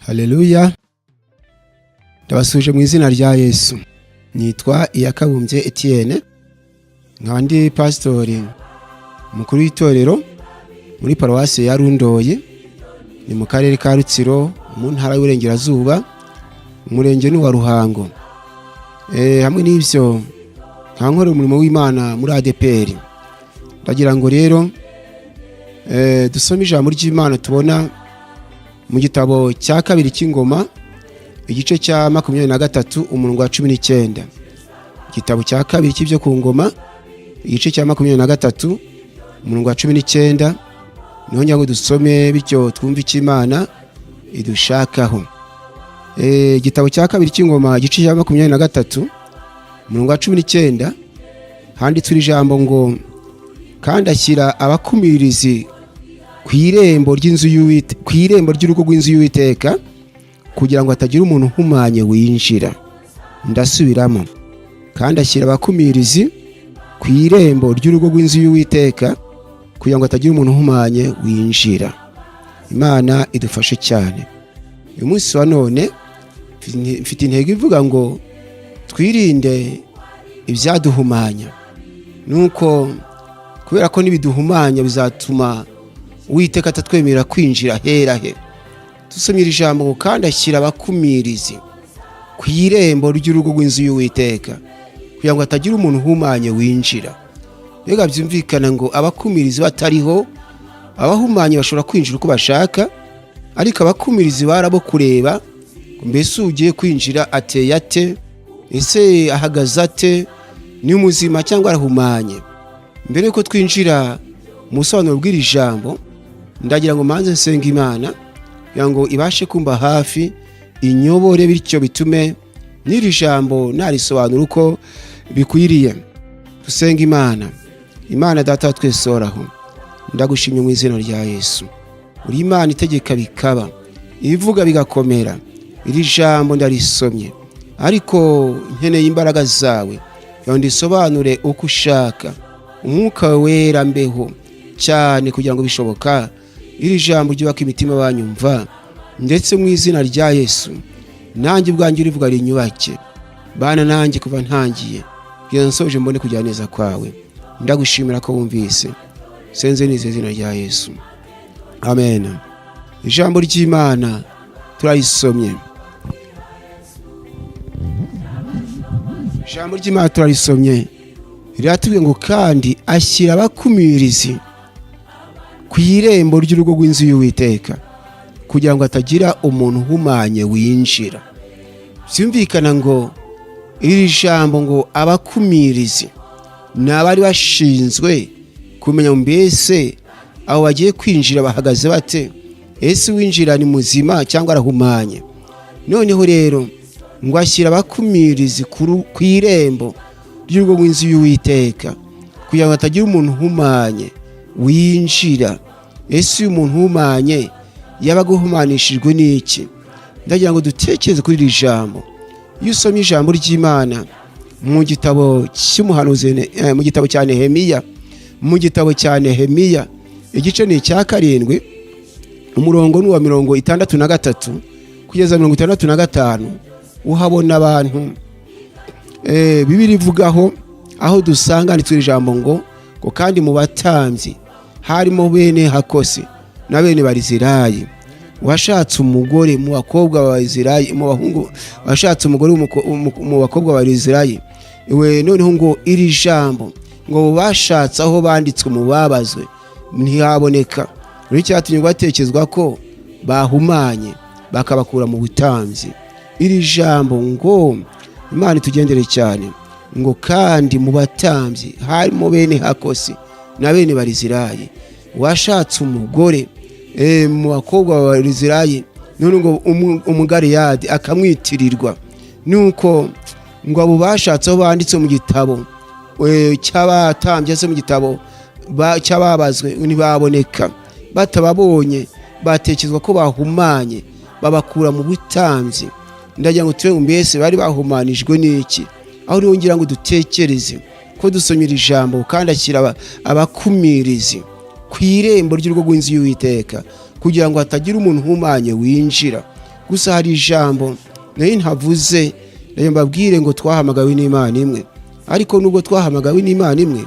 Haleluya. Ndabasuje mu izina rya Yesu. Nitwa Iyakabumbye Etienne. Nkaba ndi pastori mukuru w'itorero muri paruwasi ya Rundoye, ni mu karere ka Rutsiro, mu ntara y'Uburengerazuba, umurenge ni wa Ruhango. Hamwe n'ivyo nkankora umurimo w'Imana muri ADPR. Ndagira ngo rero dusome ijambo ry'Imana tubona mu gitabo cya kabiri cy'Ingoma, igice cya 23 umurongo wa 19. Igitabo cya kabiri cy'ibyo ku Ngoma, igice cya 23 umurongo wa 19, niho nyago dusome bityo twumva icyo Imana idushakaho. Igitabo cya kabiri cy'Ingoma, igice cya 23 umurongo wa 19, handitswe ijambo ngo: kandi ashyira abakumirizi ku irembo ry'urugo rw'inzu y'Uwiteka, kugira ngo hatagira umuntu uhumanye winjira. Ndasubiramo: kandi ashyira abakumirizi ku irembo ry'urugo rw'inzu y'Uwiteka, kugira ngo hatagira umuntu uhumanye winjira. Imana idufashe cyane. Uyu munsi wa none mfite intego ivuga ngo twirinde ibyaduhumanya, nuko kubera ko nibiduhumanya bizatuma Uwiteka atatwemerera kwinjira hera he. Dusomye ijambo ngo kandi ashyira abakumirizi ku irembo ry'urugo rw'inzu y'Uwiteka, kugira ngo hatagira umuntu uhumanye winjira. Mbega byumvikana ngo abakumirizi batariho, abahumanye bashobora kwinjira uko bashaka, ariko abakumirizi barabo kureba mbese ugiye kwinjira ateye ate, ese ahagaze ate, ni umuzima cyangwa arahumanye. Mbere yuko twinjira mu busobanuro bw'iri jambo, ndagira ngo manze nsenga Imana kugira ngo ibashe kumba hafi, inyobore, bityo bitume n'iri jambo narisobanura uko bikwiriye. Dusenga Imana. Imana Data twese oraho, ndagushimye mu izina rya Yesu. Uri Imana itegeka bikaba, ivuga bigakomera. Iri jambo ndarisomye, ariko nkeneye imbaraga zawe kugira ngo ndisobanure uko ushaka. Umwuka wera mbeho cyane kugira ngo bishoboka iri jambo ryubaka imitima banyumva, ndetse mu izina rya Yesu nanjye ubwanjye urivuga rinyubake. Bana nanjye kuva ntangiye kugira ngo nsoje mbone kugira neza kwawe. Ndagushimira ko wumvise, senze nize izina rya Yesu, amen. Ijambo ry'Imana turarisomye. Ijambo ry'Imana turarisomye, riratubwiye ngo kandi ashyira abakumirizi ku irembo ry'urugo rw'inzu y'Uwiteka, kugira ngo hatagira umuntu uhumanye winjira. Byumvikana ngo iri jambo ngo abakumirizi ni abari bashinzwe kumenya mbese abo bagiye kwinjira bahagaze bate, ese winjira ni muzima cyangwa arahumanye. Noneho rero ngo ashyira abakumirizi ku irembo ry'urugo rw'inzu y'Uwiteka, kugira ngo hatagira umuntu uhumanye winjira. Ese uyu muntu uhumanye yabaga uhumanishijwe n'iki? Ndagira ngo dutekereze kuri iri jambo. Iyo usomye ijambo ry'Imana mu gitabo cy'umuhanuzi, mu gitabo cya Nehemiya, igice ni icya 7 umurongo ni wa 63 kugeza 65, uhabona abantu Bibiri ivugaho, aho dusanga nditswe ijambo ngo kandi mu batambyi harimo bene Hakosi na bene Barizirayi. Washatse umugore mu bakobwa ba Barizirayi, mu bahungu washatse umugore mu bakobwa ba Barizirayi. Noneho ngo iri jambo ngo bashatse aho banditswe mu babazwe ntihaboneka. Muri cyatumye batekezwa ko bahumanye bakabakura mu butambyi. Iri jambo ngo Imana itugendere cyane, ngo kandi mu batambyi harimo bene Hakosi na bene Barizirayi. Washatse umugore mu bakobwa ba Barizirayi, none ngo umugariyadi akamwitirirwa. Nuko ngo abo bashatse aho banditse mu gitabo cy'abatambyi, se mu gitabo cy'ababazwe ntibaboneka. Batababonye batekezwa ko bahumanye, babakura mu butambyi. Ndagira ngo tuwe mbese bari bahumanijwe n'iki? Aho rero ngira ngo dutekereze ko dusomera ijambo kandi ashyira abakumirizi ku irembo ry'urugo rw'inzu y'Uwiteka, kugira ngo hatagira umuntu uhumanye winjira. gusa hari ijambo nayo ntavuze, nayo mbabwire ngo twahamagawe n'Imana imwe, ariko nubwo twahamagawe n'Imana imwe,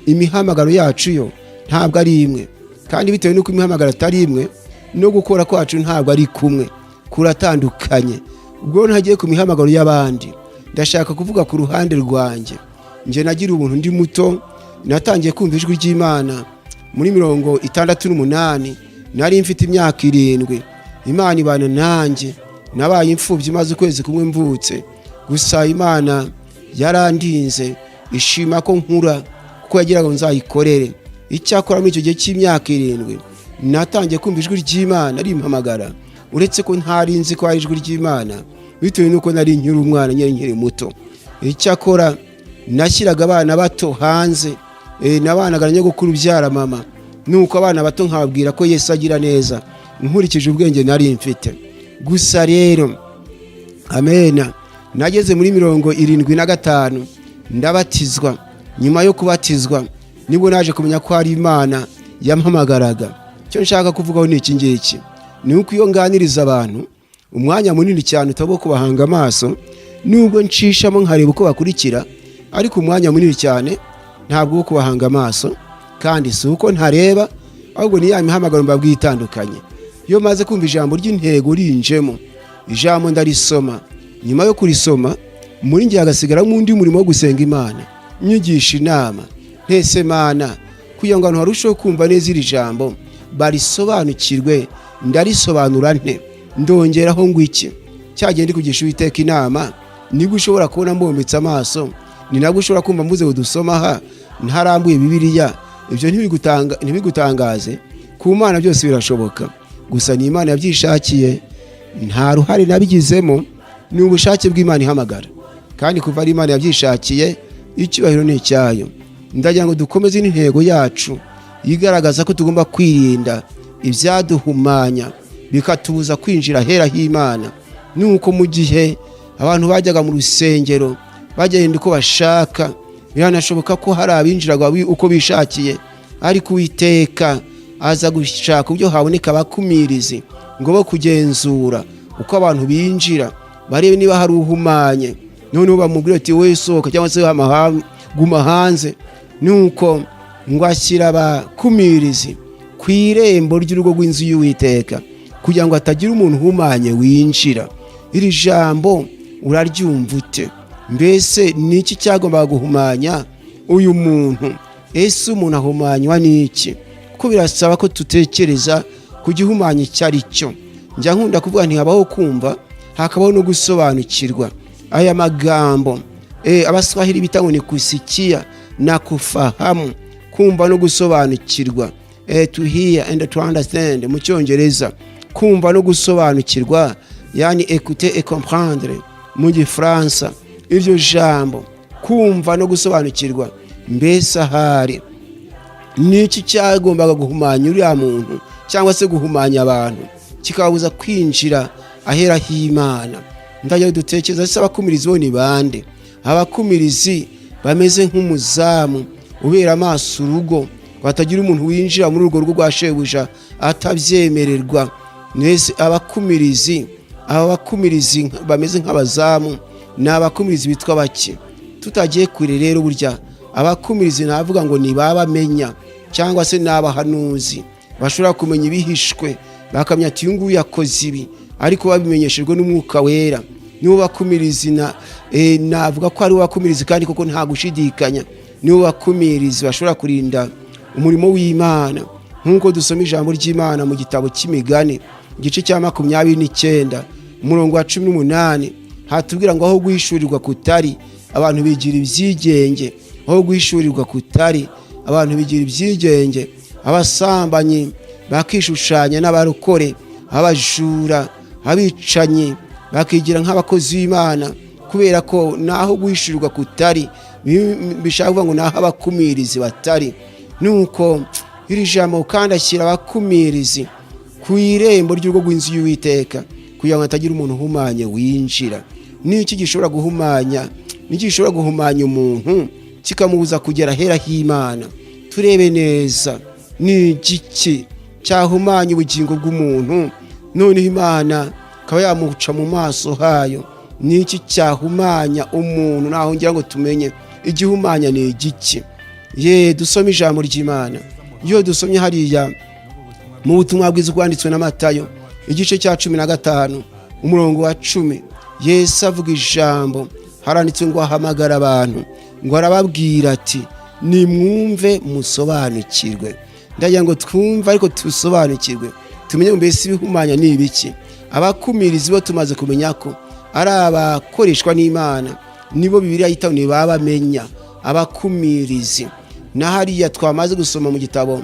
imihamagaro yacu yo ntabwo ari imwe, kandi bitewe n'uko imihamagaro atari imwe no gukora kwacu ntabwo ari kumwe, kuratandukanye. Ubwo ntagiye ku mihamagaro y'abandi, ndashaka kuvuga ku ruhande rwanjye. Nje nagira ubuntu ndi muto, natangiye kumva ijwi ry'Imana muri 68, nari mfite imyaka 7. Imana ibana nanjye, nabaye imfubyi maze ukwezi kumwe mvutse, gusa Imana yarandinze ishima ko nkura, kuko yagira ngo nzayikorere. Icyakora muri icyo gihe cy'imyaka 7 natangiye kumva ijwi ry'Imana rimpamagara, uretse ko ntari nzi ko ari ijwi ry'Imana, bitewe nuko nari nkiri umwana nkiri muto. Icyakora nashyiraga abana bato hanze, nabanaga nyogokuru byara mama, nuko abana bato nkababwira ko Yesu agira neza nkurikije ubwenge nari mfite. Gusa rero amena, nageze muri 75 ndabatizwa. Nyuma yo kubatizwa nibwo naje kumenya ko ari Imana yampamagaraga. Cyo nshaka kuvugaho ni iki ngiki, ni uko iyo nganiriza abantu umwanya munini cyane utabo kubahanga amaso, nubwo ncishamo nkareba uko bakurikira, ariko umwanya munini cyane ntabwo wo kubahanga amaso, kandi si uko ntareba, ahubwo ni ya mihamagaro mbabwiye itandukanye. Iyo maze kumva ijambo ry'intego rinjemo, ijambo ndarisoma. Nyuma yo kurisoma, muri ngiye hagasigara undi murimo wo gusenga Imana, nyigisha inama, ntese Mana kugira ngo abantu barusheho kumva neza iri jambo, barisobanukirwe. Ndarisobanura nte? Ndongeraho ngo iki? Cyagende kugisha Uwiteka inama, nibwo ushobora kubona mbombetse amaso, ni nabwo ushobora kumva mbuze udusoma ntarambuye Bibiliya. Ibyo ntibigutangaze, ku Mana byose birashoboka. Gusa ni Imana yabyishakiye, nta ruhare nabigizemo, ni ubushake bw'Imana ihamagara, kandi kuva ari Imana yabyishakiye, icyubahiro ni icyayo. Ndagira ngo dukomeze n'intego yacu igaragaza ko tugomba kwirinda ibyaduhumanya bikatubuza kwinjira hera h'Imana. Nuko mu gihe abantu bajyaga mu rusengero bagenda uko bashaka, biranashoboka ko hari abinjiraga uko bishakiye, ariko Uwiteka aza gushaka ubyo haboneka abakumirizi ngo bo kugenzura uko abantu binjira, barebe niba hari uhumanye, noneho bamubwira ati wowe sohoka cyangwa se guma hanze. Nuko ngo ashyira abakumirizi ku irembo ry'urugo rw'inzu y'Uwiteka, kugira ngo hatagira umuntu uhumanye winjira. Iri jambo uraryumva ute? Mbese ni iki cyagombaga guhumanya uyu muntu? Ese umuntu ahumanywa n'iki? Kuko birasaba ko tutekereza ku gihumanya icyo ari cyo. Njya nkunda kuvuga ntihabaho kumva, hakabaho no gusobanukirwa. Aya magambo Abaswahili bita ngo ni kusikia na kufahamu, kumva no gusobanukirwa. To hear and to understand mu Cyongereza, kumva no gusobanukirwa, yani écouter et comprendre mu Gifaransa. Ibyo jambo kumva no gusobanukirwa, mbese ahari niki cyagombaga guhumanya uriya muntu cyangwa se guhumanya abantu, kikabuza kwinjira ahera h'Imana. Ndajya dutekereza se abakumirizi bo ni bande? Abakumirizi bameze nk'umuzamu ubera amaso urugo, batagira umuntu winjira muri urwo rugo rwa shebuja atabyemererwa. Nese abakumirizi bameze nk'abazamu, ni abakumirizi bitwa bake. Tutagiye kure rero, burya abakumirizi navuga ngo ni babamenya cyangwa se n'abahanuzi, bashobora kumenya ibihishwe, bakamenya ati uyu nguyu yakoze ibi, ariko babimenyeshejwe n'Umwuka Wera. Nibo bakumirizi navuga ko ari bakumirizi, kandi koko nta gushidikanya nibo bakumirizi bashobora kurinda umurimo w'Imana. Nkuko dusoma ijambo ry'Imana mu gitabo cy'Imigani igice cya 29 umurongo wa 18, hatubwira ngo aho guhishurirwa kutari abantu bigira ibyigenge, aho guhishurirwa kutari abantu bigira ibyigenge, abasambanyi bakishushanya n'abarokore, abajura, abicanyi bakigira nk'abakozi b'Imana, kubera ko naho guhishurirwa kutari bishaka kuvuga ngo naho abakumirizi batari. Nuko iri jambo kandi ashyira abakumirizi ku irembo ry'urugo rw'inzu y'Uwiteka, kugira ngo hatagira umuntu uhumanye winjira. Niki gishobora guhumanya? Niki gishobora guhumanya umuntu kikamubuza kugera hera h'Imana? Turebe neza, ni igiki cyahumanya ubugingo bw'umuntu, noneho Imana akaba yamuca mu maso hayo. Niki cyahumanya umuntu? Naho ngira ngo tumenye igihumanya ni igiki. Dusome ijambo ry'Imana. Iyo dusomye hariya mu butumwa bwiza bwanditswe na Matayo igice cya 15 umurongo wa 10, Yesu avuga ijambo, haranditse ngo ahamagara abantu, ngo arababwira ati nimwumve musobanukirwe. Ndagira ngo twumve ariko tusobanukirwe, tumenye mbese ibihumanya ni ibiki. Abakumirizi bo tumaze kumenya ko ari abakoreshwa n'Imana, nibo Bibiliya yita ni babamenya abakumirizi. Na hariya twamaze gusoma mu gitabo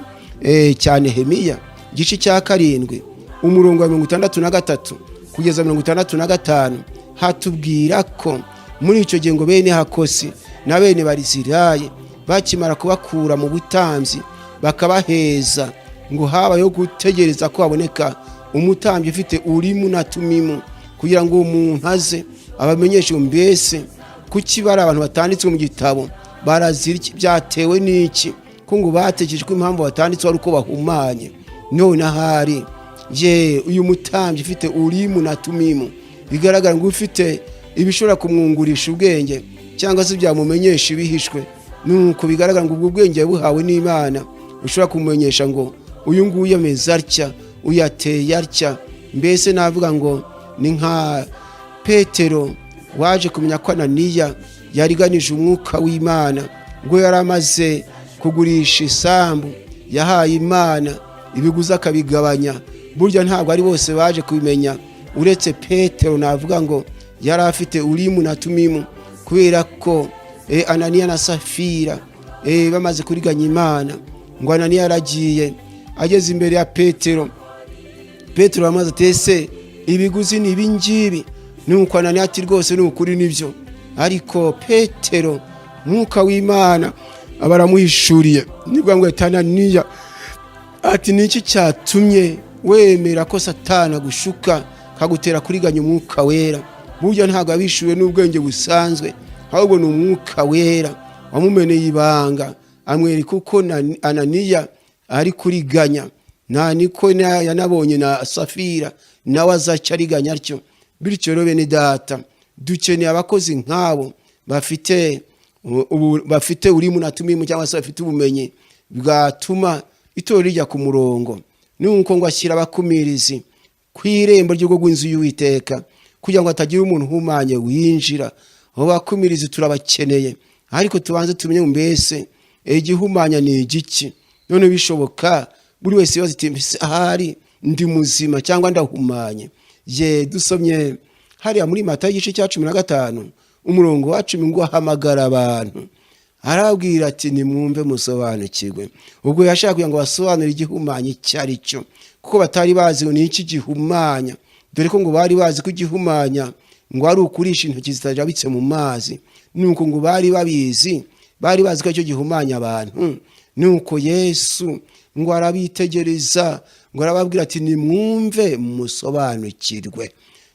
cya Nehemiya igice cya 7 umurongo wa 63 kugeza 65 hatubwira ko muri icyo gihe ngo bene Hakosi na bene Barizirayi bakimara kubakura mu butambyi bakabaheza, ngo habayo gutegereza ko haboneka umutambyi ufite Urimu na Tumimu, kugira ngo umuntu aze abamenyeshe mbese kuki bari abantu batanditswe mu gitabo barazira byatewe n'iki, ko ngo batekejwe impamvu batanditswe ari uko bahumanye. None ahari uyu mutambyi ufite Urimu na Tumimu, bigaragara ngo ufite ibishobora kumwungurisha ubwenge cyangwa se byamumenyesha ibihishwe. Nuko bigaragara ngo ubwo bwenge buhawe n'Imana ushobora kumumenyesha ngo uyu nguyu ameze atya, uyateye atya. Mbese navuga ngo ni nka Petero waje kumenya ko Ananiya yariganije umwuka w'Imana, ngo yaramaze kugurisha isambu yahaye Imana, ibiguzi akabigabanya. Burya ntabwo ari bose baje kubimenya, uretse Petero navuga ngo yari afite Urimu na Tumimu, kubera ko Ananiya na Safira bamaze kuriganya Imana. Ngo Ananiya yaragiye ageze imbere ya Petero, Petero amaze atese ibiguzi ni ibingibi. Nuko Ananiya ati rwose n'ukuri nibyo. Ariko Petero mwuka w'Imana abaramuhishuriye, nibwo ngo Ananiya ati niki cyatumye wemera ko Satana gushuka kagutera kuriganya umwuka wera? Burya ntabwo abishuwe n'ubwenge busanzwe, ahubwo ni umwuka wera wamumeneye ibanga, amwereka uko Ananiya ari kuriganya. Nta niko yanabonye na Safira nawe azaca ariganya atyo. Bityo rero bene data, dukeneye abakozi nk'abo bafite Urimu na Tumimu, cyangwa se bafite ubumenyi bwatuma itorero rijya ku murongo. Nuko ngo ashyira abakumirizi ku irembo ry'inzu y'Uwiteka, kugira ngo hatagira umuntu uhumanye winjira. Abo bakumirizi turabakeneye, ariko tubanze tumenye mbese igihumanya ni igiki. None bishoboka buri wese yazitimba ahari ndi muzima cyangwa ndahumanye. Dusomye hariya muri Matayo igice cya 15 umurongo wa 10, ngo ahamagara abantu arabwira ati nimwumve musobanukirwe. Ubwo yashaka kugira ngo basobanure igihumanya icyo ari cyo, kuko batari bazi ngo ni iki gihumanya. Dore ko ngo bari bazi ko igihumanya ngo ari ukurisha intoki zitajabitse mu mazi. Nuko ngo bari bazi ko icyo gihumanya abantu. Nuko Yesu ngo arabitegereza, ngo arababwira ati nimwumve musobanukirwe.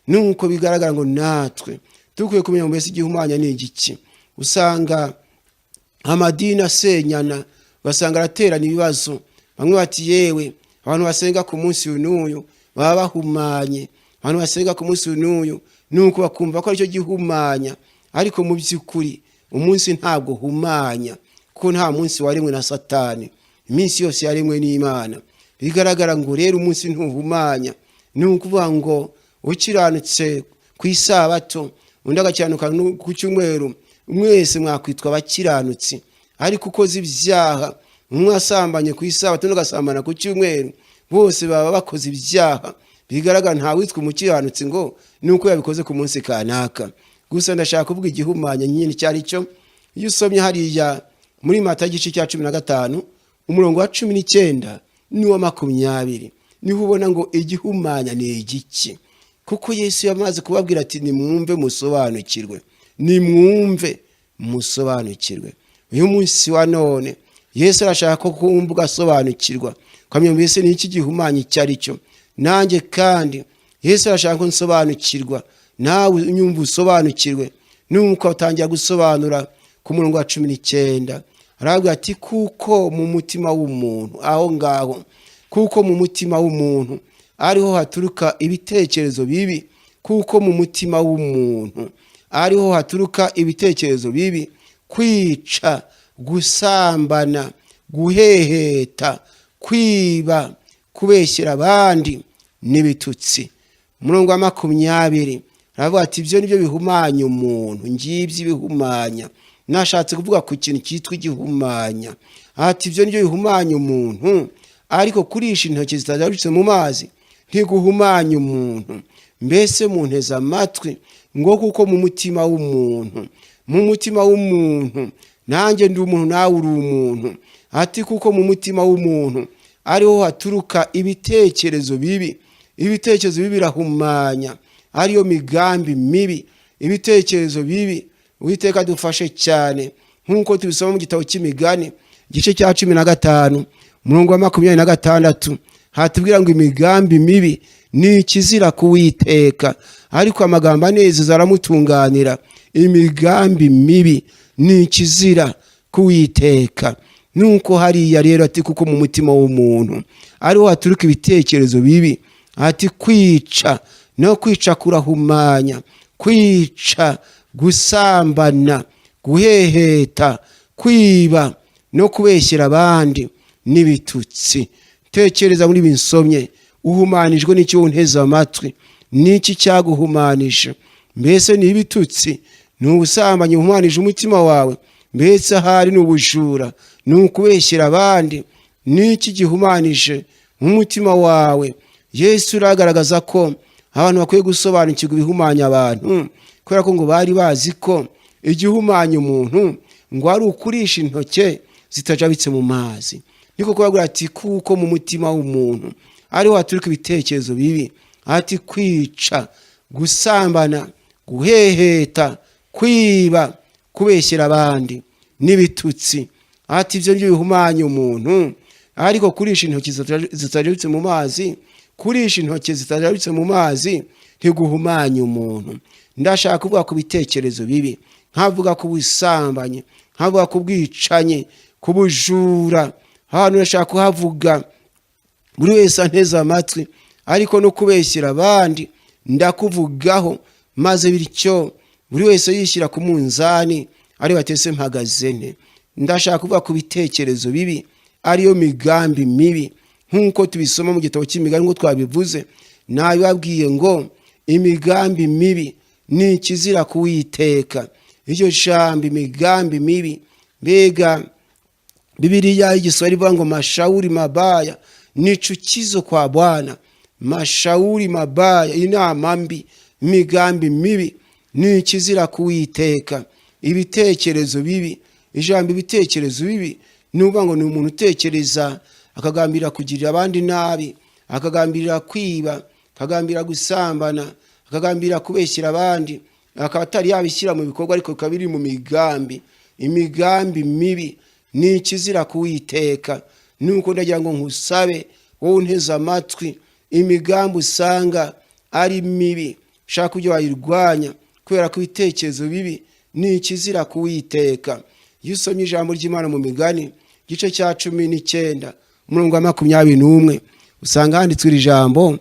Nuko bigaragara ngo natwe dukwiye kumenya mbese igihumanya ni igiki. Usanga amadini asenyana, basanga araterana ibibazo. Bamwe bati yewe abantu basenga ku munsi n'uyu baba bahumanye, abantu basenga ku munsi n'uyu. Nuko bakumva ko ari cyo gihumanya, ariko mu by'ukuri umunsi ntabwo humanya, kuko nta munsi waremwe na Satani, iminsi yose yaremwe n'Imana. Bigaragara ngo rero umunsi ntuhumanya. Nukuvuga ngo ukiranutse ku isabato undi agakiranuka ku cyumweru, mwese mwakwitwa abakiranutsi. Ariko ukoze ibyaha, umwe asambanye ku isabato undi agasambana ku cyumweru, bose baba bakoze ibyaha. Bigaragara nta witwa umukiranutsi ngo nuko yabikoze ku munsi kanaka. Gusa ndashaka kuvuga igihumanya nyine cyari cyo. Iyo usomye hariya muri Matayo igice cya 15 umurongo wa 19 n'uwa 20, niho ubona ngo igihumanya ni igiki. Kuko Yesu yamaze kubabwira ati nimwumve musobanukirwe, nimwumve musobanukirwe. Uyu munsi wa none Yesu arashaka ko kumva ugasobanukirwa, kwamye mbese ni iki gihumanya icyo ari cyo. Nanjye kandi Yesu arashaka ko nsobanukirwa, nawe unyumva usobanukirwe. Nuko atangira gusobanura ku murongo wa 19, arabwira ati kuko mu mutima w'umuntu, aho ngaho kuko mu mutima w'umuntu ariho haturuka ibitekerezo bibi, kuko mu mutima w'umuntu ariho haturuka ibitekerezo bibi, kwica, gusambana, guheheta, kwiba, kubeshyera abandi n'ibitutsi. Umurongo wa 20 aravuga ati ibyo nibyo bihumanya umuntu, ngibyo ibihumanya. Nashatse kuvuga ku kintu cyitwa igihumanya. Ati ibyo nibyo bihumanya umuntu, ariko kurisha intoki zitajabitse mu mazi ntiguhumanya umuntu. Mbese munteze amatwi ngo kuko mu mutima w'umuntu nanjye ndi umuntu nawe uri umuntu. Ati kuko mu mutima w'umuntu ariho haturuka ibitekerezo bibi. Ibitekerezo bibi birahumanya, ariyo migambi mibi, ibitekerezo bibi. Uwiteka dufashe cyane, nkuko tubisoma mu gitabo cy'Imigani igice cya 15 umurongo wa 26 hatubwira ngo imigambi mibi ni ikizira kuwiteka, ariko amagambo anezeza aramutunganira. Imigambi mibi ni ikizira kuwiteka. Nuko hariya rero ati kuko mu mutima w'umuntu ariho haturuka ibitekerezo bibi. Ati kwica, no kwica kurahumanya, kwica, gusambana, guheheta, kwiba no kubeshyera abandi n'ibitutsi. Tekereza muri binsomye, uhumanijwe n'icyo unteze amatwi, n'iki cyaguhumanisha? Mbese ni ibitutsi, ni ubusambanyi buhumanije umutima wawe? Mbese ahari ni ubujura, ni ukubeshyera abandi? N'iki gihumanije umutima wawe? Yesu uragaragaza ko abantu bakwiye gusobanukirwa ibihumanya abantu, kubera ko ngo bari bazi ko igihumanya umuntu ngo ari ukurisha intoke zitajabitse mu mazi. Niko kubabwira ati kuko mu mutima w'umuntu ariho haturuka ibitekerezo bibi. Ati kwica, gusambana, guheheta, kwiba, kubeshyera abandi n'ibitutsi. Ati ibyo nibyo bihumanya umuntu, ariko kurisha intoki zitajabitse mu mazi, kurisha intoki zitajabitse mu mazi ntiguhumanya umuntu. Ndashaka kuvuga ku bitekerezo bibi, nkavuga ku busambanyi, nkavuga ku bwicanyi, ku bujura. Hano ndashaka kuhavuga buri wese anteze amatwi, ariko no kubeshyira abandi ndakuvugaho, maze bityo buri wese yishyira ku munzani ari batese mpagaze nte. Ndashaka kuvuga ku bitekerezo bibi, ariyo migambi mibi, nkuko tubisoma mu gitabo cy'Imigani ngo twabivuze. Nabibabwiye ngo imigambi mibi ni ikizira kuwiteka. Iryo jambo imigambi mibi, mbega Biblia igiswahili ivuga ngo mashauri mabaya ni chukizo kwa Bwana. Mashauri mabaya, inama mbi, migambi mibi ni ikizira kuwiteka. Ibitekerezo bibi, ijambo ibitekerezo bibi nuvuga ngo ni umuntu utekereza akagambira kugirira abandi nabi, akagambira kwiba, akagambira gusambana, akagambira kubeshyira abandi, akaba atari yabishyira mu bikorwa ariko kabiri mu migambi. Imigambi mibi ni ikizira kuwiteka. Nuko ndagira ngo nkusabe wowe unteze amatwi, imigambi usanga ari mibi shaka kujya wayirwanya, kubera ko ibitekerezo bibi ni ikizira kuwiteka. Iyo usomye ijambo ry'Imana mu Migani igice cya 19 umurongo wa 21 usanga handitswe iri jambo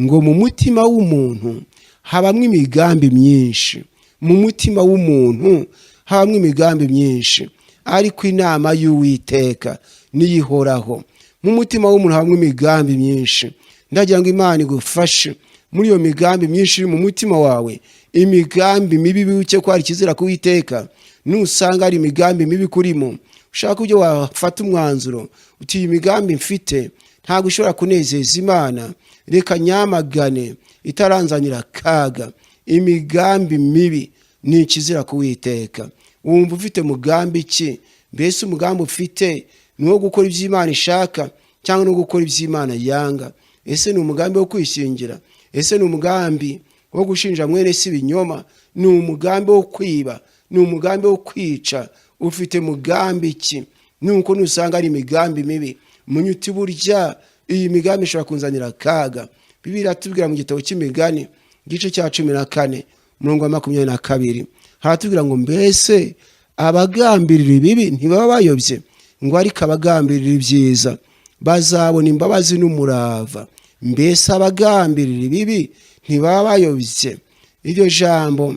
ngo mu mutima w'umuntu habamwe imigambi myinshi. Mu mutima w'umuntu habamwe imigambi myinshi, ariko inama y'Uwiteka niyihoraho. Mu mutima w'umuntu habamwe imigambi myinshi. Ndagira ngo Imana igufashe muri iyo migambi myinshi mu mutima wawe. Imigambi mibi bibuke ko ari kizira kuwiteka. Nusanga ari imigambi mibi kurimo, ushaka kujya wafata umwanzuro uti iyi migambi mfite ntabwo ishobora kunezeza Imana, reka nyamagane itaranzanira kaga. Imigambi mibi ni ikizira kuwiteka. Wumva ufite mugambi ki? Mbese umugambi ufite ni wo gukora ibyo Imana ishaka cyangwa no gukora ibyo Imana yanga? Ese ni umugambi wo kwishingira? Ese ni umugambi wo gushinja mwene si ibinyoma? Ni umugambi wo kwiba? Ni umugambi wo kwica? Ufite mugambi ki? Nuko nusanga ari imigambi mibi, munyuti burya iyi migambi ishobora kunzanira kaga. Biblia tubwira mu gitabo cy'Imigani igice cya 14 umurongo wa 22 haratubwira ngo mbese abagambirira ibibi ntibaba bayobye, ngo ariko abagambirira ibyiza bazabona imbabazi n'umurava. Mbese abagambirira ibibi ntibaba bayobye. Iryo jambo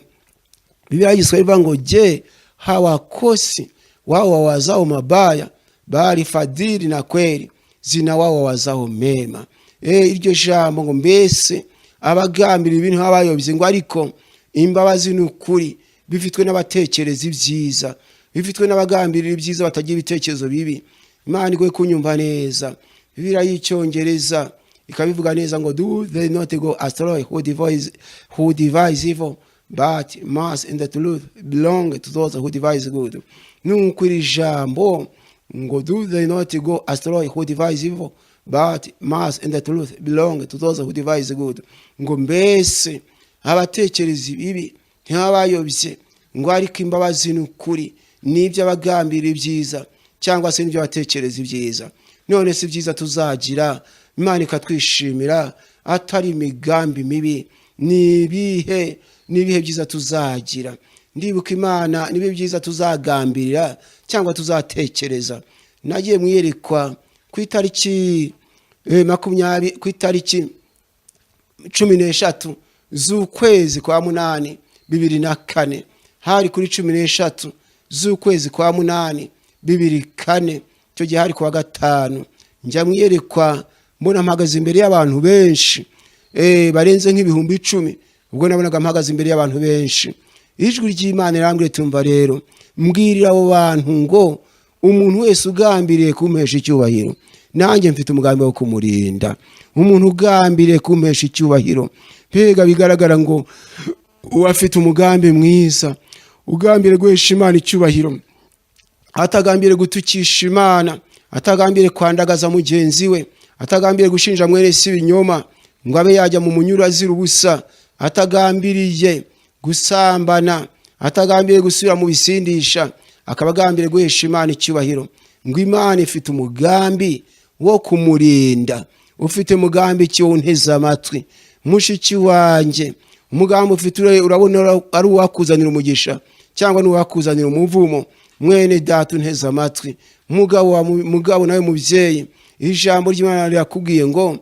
Biblia Kiswahili ngo je hawakosi wao wawazao mabaya bali fadhili na kweli zina wao wawazao mema. Iryo jambo ngo mbese abagambira ibintu abayobye ngo ariko imbabazi n'ukuri bifitwe n'abatekereza ibyiza, bifitwe n'abagambirira ibyiza batagira ibitekerezo bibi. Imana igwe kunyumva neza. Biblia y'Icyongereza ikabivuga neza ngo do they not go astray who devise evil but mercy and the truth belong to those who devise good. Nuko iri jambo ngo do they not go astray who devise evil but mercy and the truth belong to those who devise good. Ngo mbese abatekereza ibibi ntibabayobye ngo ariko imbabazi n'ukuri n'ibyo abagambira ibyiza cyangwa se n'ibyo batekereza ibyiza. None si byiza tuzagira Imana ikatwishimira atari imigambi mibi. Nibihe byiza tuzagira. Ndibuka Imana nibe byiza tuzagambirira cyangwa tuzatekereza. Nagiye mwiyerekwa ku itariki 13 z'ukwezi kwa munani 2004. Hari kuri 13 z'ukwezi kwa munani 2004. Cyo gihe hari kuwa gatanu. Njya mwiyerekwa mbona mpagaze imbere y'abantu benshi barenze nk'ibihumbi 10. Ubwo nabonaga mpagaze imbere y'abantu benshi. Ijwi ry'Imana irambwira tumva rero mbwirira abo bantu ngo umuntu wese ugambiriye kumpesha icyubahiro nanjye mfite umugambi wo kumurinda. Umuntu ugambiriye kumpesha icyubahiro pega bigaragara ngo uwafite umugambi mwiza, ugambiriye guhesha Imana icyubahiro, atagambiriye gutukisha Imana, atagambiriye kwandagaza mugenzi we, atagambiriye gushinja mwene si ibinyoma ngo abe yajya mu munyura azira ubusa, atagambiriye gusambana, atagambiriye gusubira mu bisindisha, akabagambiriye guhesha Imana icyubahiro. Ngo Imana ifite umugambi wo kumurinda. Ufite umugambi ki wonteza amatwi mushiki wanjye? Umugambi ufite urabona ari uwakuzanira umugisha cyangwa n'uwakuzanira umuvumo? Mwene data unteza amatwi, mugabo nawe mubyeyi, ijambo ry'Imana rirakubwiye ngo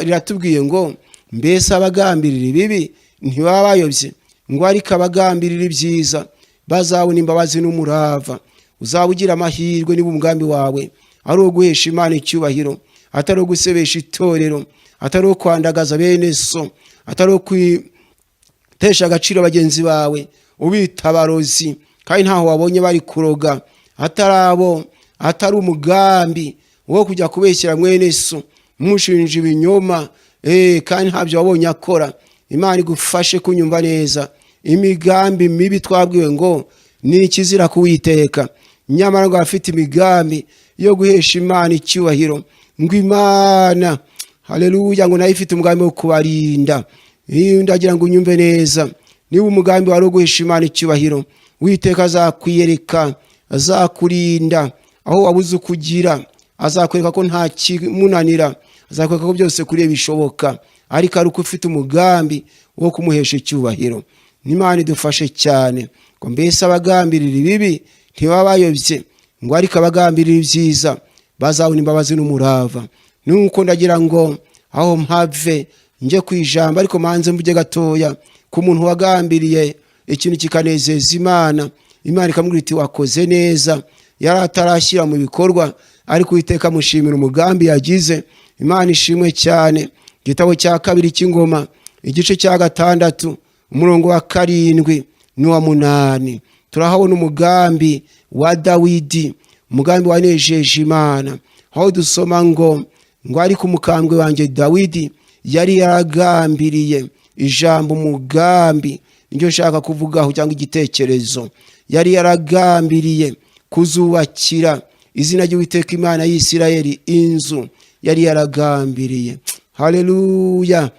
riratubwiye ngo mbese abagambirira ibibi ntibaba bayobye ngo ariko abagambirira ibyiza bazabona imbabazi n'umurava. Uzabugira amahirwe niba umugambi wawe ari uwo guhesha Imana icyubahiro, atari uwo gusebesha itorero, atari uwo kwandagaza bene so, atari uwo kwitesha agaciro bagenzi bawe ubita abarozi kandi ntaho wabonye bari kuroga, atari umugambi wo kujya kubeshyira mwene so mushinja ibinyoma kandi ntabyo wabonye akora. Imana igufashe kunyumva neza. Imigambi mibi twabwiwe ngo ni ikizira kuwiteka, nyamara ngo afite imigambi yo guhesha Imana icyubahiro. Ngo Imana haleluya ngo nayo ifite umugambi wo kubarinda. Ndagira ngo unyumve neza, niba umugambi wari guhesha Imana icyubahiro, Uwiteka azakwiyereka, azakurinda aho wabuze ukugira, azakwereka ko nta kimunanira, azakwereka ko byose kuri bishoboka, ariko ari uko ufite umugambi wo kumuhesha icyubahiro. Imana idufashe cyane ngo mbese abagambirira ibibi ntibaba bayobye ngo ariko abagambirira ibyiza bazabona imbabazi n'umurava. Nuko ndagira ngo aho mpave nje kwijamba ariko manze mvuge gatoya ku muntu wagambiriye ikintu kikanezeza Imana. Imana ikamubwira iti wakoze neza, yari atarashyira mu bikorwa ariko Uwiteka mushimira umugambi yagize. Imana ishimwe cyane. Igitabo cya 2 cy'Ingoma igice cya 6 umurongo wa 7 n'uwa 8 turahabona umugambi wa Dawidi, umugambi wanejeje Imana. Aho dusoma ngo ariko umukambwe wanjye Dawidi yari yaragambiriye ijambo umugambi, niryo nshaka kuvugaho cyangwa igitekerezo. Yari yaragambiriye kuzubakira izina ry'Uwiteka Imana y'Isirayeli inzu. Yari yaragambiriye. Haleluya.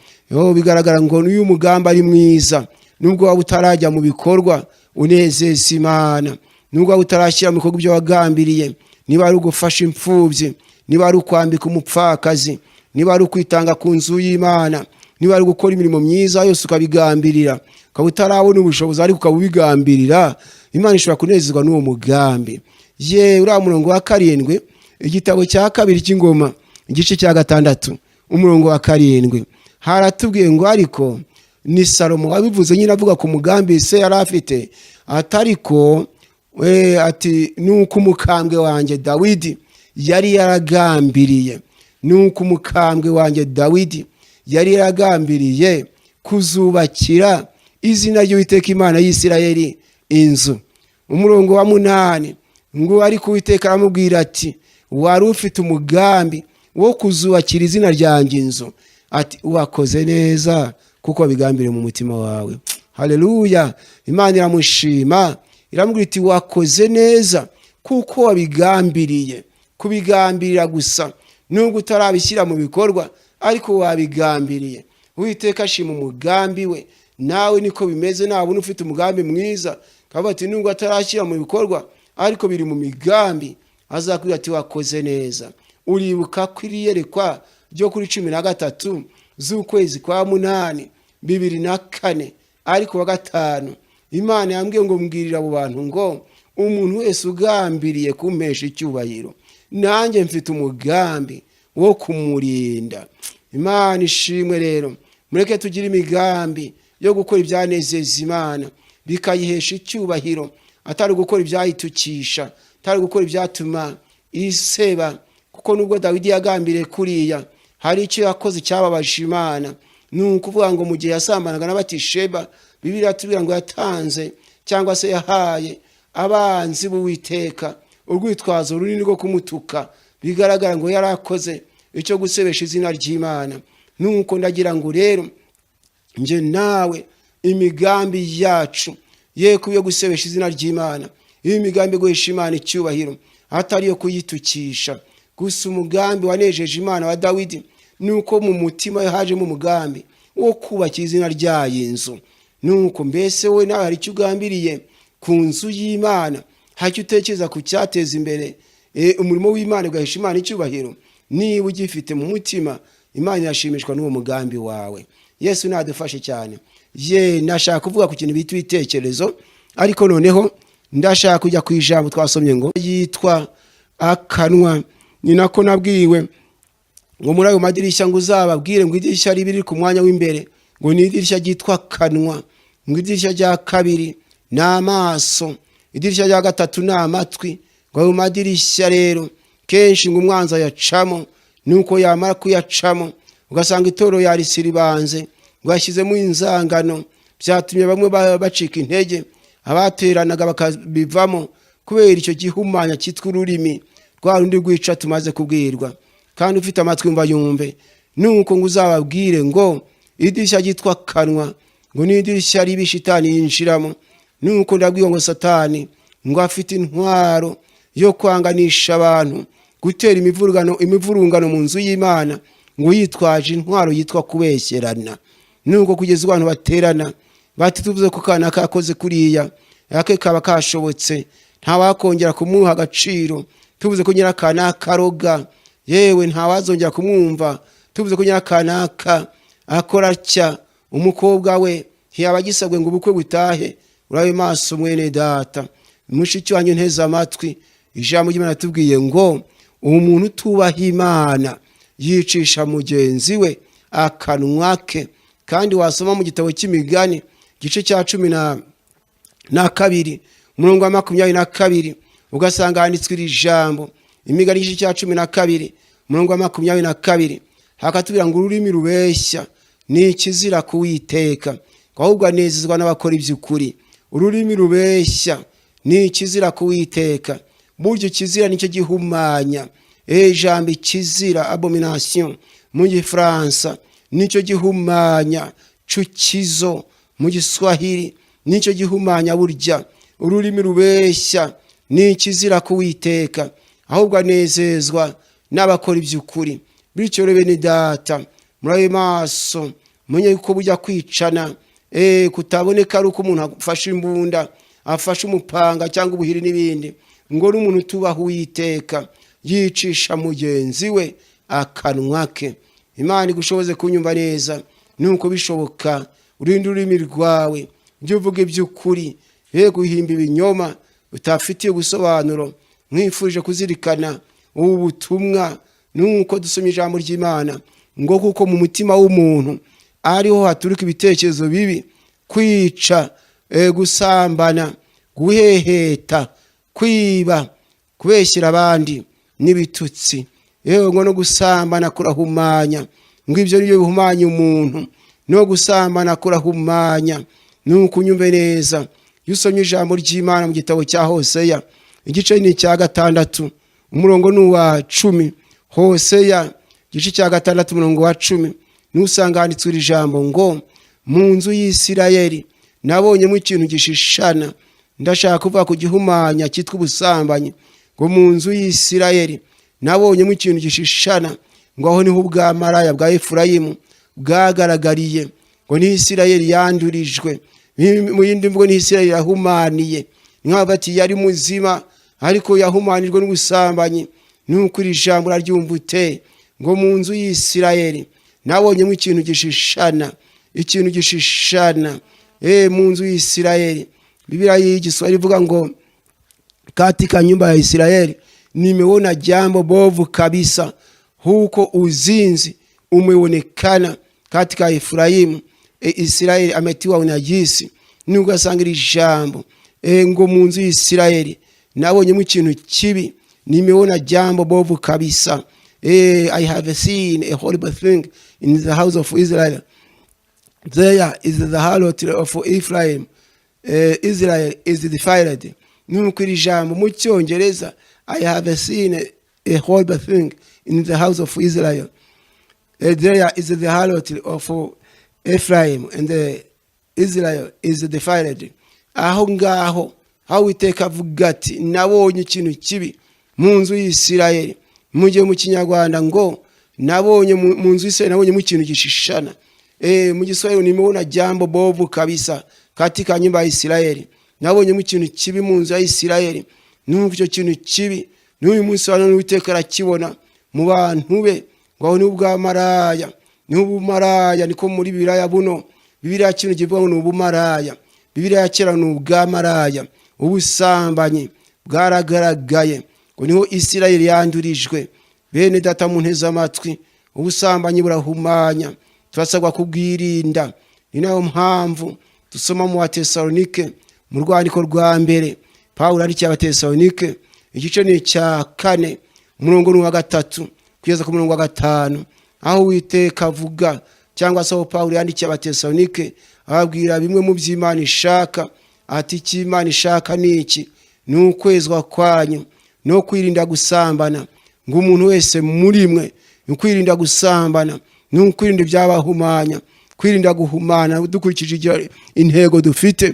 Bigaragara ngo uyu mugambi ari mwiza. Nubwo waba utarajya mu bikorwa unezeza Imana, nubwo waba utarashyira mu bikorwa byo wagambiriye, niba ari ugufasha imfubyi, niba ari ukwambika umupfakazi, niba ari ukwitanga ku nzu y'Imana, niba ari gukora imirimo myiza yose ukabigambirira, ukaba utarabona ubushobozi ariko ukabigambirira, Imana ishobora kunezezwa n'uwo mugambi. Uriya murongo wa 7 igitabo cya 2 cy'Ingoma igice cya 6 umurongo wa 7 haratubwiye ngo ariko ni Salomo wabivuze nyine avuga ku mugambi se yari afite, atariko ati nuko umukambwe wanjye Dawidi yari yaragambiriye, nuko umukambwe wanjye Dawidi yari yaragambiriye kuzubakira izina ry'Uwiteka Imana y'Isirayeli inzu. Umurongo wa 8 ngo ariko Uwiteka aramubwira ati wari ufite umugambi wo kuzubakira izina ryanjye inzu, ati wakoze neza kuko bigambiriye mu mutima wawe. Haleluya. Imana iramushima, iramubwira iti wakoze neza kuko wabigambiriye. Kubigambirira gusa nubwo utarabishyira mu bikorwa ariko wabigambiriye. Uwiteka ashima umugambi we, nawe niko bimeze. Nabona ufite umugambi mwiza kavuga ati nubwo atarashyira mu bikorwa ariko biri mu migambi, azakubwira ati wakoze neza. Uribuka ko iyerekwa ryo kuri 13 z'ukwezi kwa 8 2004 ariko wa 5 Imana yambwiye ngo mbwirira abo bantu ngo umuntu wese ugambiriye kumpesha icyubahiro nanjye mfite umugambi wo kumurinda. Imana ishimwe rero, mureke tugire imigambi yo gukora ibyanezeza Imana bikayihesha icyubahiro, atari gukora ibyayitukisha, atari gukora ibyatuma iseba. Kuko nubwo Dawidi yagambiriye kuriya, hari icyo yakoze cyababaje Imana. Nukuvuga ngo mu gihe yasambanaga n'Abatisheba, Bibiliya tubwira ngo yatanze cyangwa se yahaye abanzi b'Uwiteka urwitwazo runini rwo kumutuka. Bigaragara ngo yarakoze icyo gusebesha izina ry'Imana. Nuko ndagira ngo rero nje nawe imigambi yacu ye kuyo gusebesha izina ry'Imana, iyi migambi guhesha Imana icyubahiro atari yo kuyitukisha. Gusa umugambi wanejeje Imana wa Dawidi nuko mu mutima hajemo umugambi wo kubaka izina ryayo inzu. Nuko mbese we nawe hari icyo ugambiriye ku nzu y'Imana, hacyo utekereza ku cyateza imbere umurimo w'Imana ugahesha Imana icyubahiro. Niba ugifite mu mutima, Imana yashimishwa n'uwo mugambi wawe. Yesu nadufashe cyane. Nashaka kuvuga ku kintu bita ibitekerezo, ariko noneho ndashaka kujya ku ijambo twasomye ngo yitwa akanwa. Ni nako nabwiwe ngo muri ayo madirishya ngo uzababwire ngo idirishya ribiri ku mwanya w'imbere ngo ni idirishya ryitwa kanwa, ngo idirishya rya kabiri ni amaso, idirishya rya gatatu ni amatwi. Ngo ayo madirishya rero kenshi ngo umwanzi yacamo, nuko yamara kuyacamo ugasanga itoro yarisiribanze ngo yashyizemo inzangano, byatumye bamwe bacika intege, abateranaga bakabivamo kubera icyo gihumanya cyitwa ururimi rwa rundi rwica tumaze kubwirwa. Kandi ufite amatwi mva yumve. Nuko ngo uzababwire ngo idirishya ryitwa kanwa ngo ni idirishya ribi shitani yinjiramo. Nuko ndabwiye ngo Satani ngo afite intwaro yo kwanganisha abantu, gutera imivurungano mu nzu y'Imana, ngo yitwaje intwaro yitwa kubeshyerana. Nuko kugeza abantu baterana bati tuvuze ko kana kakoze kuriya yake kaba kashobotse, nta wakongera kumuha agaciro. Tuvuze ko nyirakana karoga, yewe nta wazongera kumwumva. Tuvuze ko nyirakana akora cya umukobwa we ntiyaba gisabwe ngo ubukwe butahe. Urabe maso mwene data, mushiki wanyu nteze amatwi. Ijambo ry'Imana tubwiye ngo umuntu utubaha Imana yicisha mugenzi we akanwa ke. Kandi wasoma mu gitabo cy'Imigani gice cya 12 umurongo wa 22 ugasanga handitswe iri jambo. Imigani gice cya 12 umurongo wa 22 hakatubwira ngo ururimi rubeshya ni ikizira kuwiteka, ahubwo anezezwa n'abakora iby'ukuri. Ururimi rubeshya ni ikizira kuwiteka. Buryo ikizira nicyo gihumanya. Ijambo ikizira abomination mu Gifaransa nicyo gihumanya. Chukizo mu Giswahili nicyo gihumanya. Burya ururimi rubeshya ni ikizira kuwiteka, ahubwo anezezwa n'abakora iby'ukuri. Bityo rebe ni data, murabe maso munye ko bujya kwicana kutaboneka ari uko umuntu afashe imbunda, afashe umupanga cyangwa ubuhiri n'ibindi. Ngo n'umuntu tubaho Uwiteka yicisha mugenzi we akanwa ke. Imana igushoboze kunyumva neza. Nuko bishoboka urinde ururimi rwawe, ujye uvuga iby'ukuri, be guhimba ibinyoma utafitiye ubusobanuro. Mwifurije kuzirikana ubu butumwa nuko dusomye ijambo ry'Imana ngo kuko mu mutima w'umuntu ariho haturuka ibitekerezo bibi, kwica, gusambana, guheheta, kwiba, kubeshyira abandi n'ibitutsi. Ngo no gusambana kurahumanya, ngo ibyo nibyo bihumanya umuntu. No gusambana kurahumanya. Nuko unyumve neza, iyo usomye ijambo ry'Imana mu gitabo cya Hoseya igice ni cya 6 umurongo ni wa 10. Hoseya igice cya 6 umurongo wa 10 nusanga handitswe ijambo ngo mu nzu y'Isirayeli nabonyemo ikintu gishishana. Ndashaka kuvuga ku gihumanya cyitwa ubusambanyi, ngo mu nzu y'Isirayeli nabonyemo ikintu gishishana, ngo aho niho ubwamaraya bwa Efurayimu bwagaragariye, ngo ni Isirayeli yandurijwe. Mu yindi mvugo ni Isirayeli yahumaniye, nk'abati yari muzima ariko yahumanijwe n'ubusambanyi. Nuko iri jambo raryumva ute, ngo mu nzu y'Isirayeli nabonyemo ikintu gishishana, ikintu gishishana. Mu nzu y'Isirayeli, Biblia y'igiswahili ivuga ngo katika nyumba ya Israeli nimeona jambo bovu kabisa, huko uzinzi umeonekana katika Efraimu. Israeli ametiwa unajisi. Nugasanga ijambo ngo mu nzu y'Isirayeli nabonyemo ikintu kibi, nimeona jambo bovu kabisa. I have seen a horrible thing in the house of Israel. There is the harlot of Ephraim. Israel is defiled. Nuko iri jambo mu Cyongereza, I have seen a horrible thing in the house of Israel. There is the harlot of Ephraim, and Israel is defiled. Aho ngaho aho Uwiteka avuga ati nabonye ikintu kibi mu nzu y'Isirayeli. Mujye mu Kinyarwanda ngo nabonye mu nzu y'Isirayeli nabonye ikintu gishishana. Mu Giswahili nimeona jambo bovu kabisa katika nyumba ya Israeli. Nabonye ikintu kibi mu nzu ya Isirayeli. Nuko icyo kintu kibi n'uyu munsi hano Uwiteka arakibona mu bantu be, ngo ni ubwamaraya. N'ubumaraya niko muri Bibiliya buno. Bibiliya kintu kivuga ngo n'ubumaraya. Bibiliya kera n'ubwamaraya. Ubusambanyi bwaragaragaye, ngo niho Isirayeli yandurijwe. Bene data munteze amatwi, ubusambanyi burahumanya, turasabwa kubwirinda. Ni nayo mpamvu dusoma mu Batesalonike mu rwandiko rwa mbere Pawulo yandikiye Abatesalonike igice ni cya 4 umurongo ni wa 3 kugeza ku murongo wa 5, aho Uwiteka avuga cyangwa se Pawulo yandikiye Abatesalonike ababwira bimwe mu by'Imana ishaka. Ati icy'Imana ishaka ni iki? Ni ukwezwa kwanyu no kwirinda gusambana, ngo umuntu wese muri mwe kwirinda gusambana, ni ukwirinda ibyabahumanya, kwirinda guhumana dukurikije intego dufite.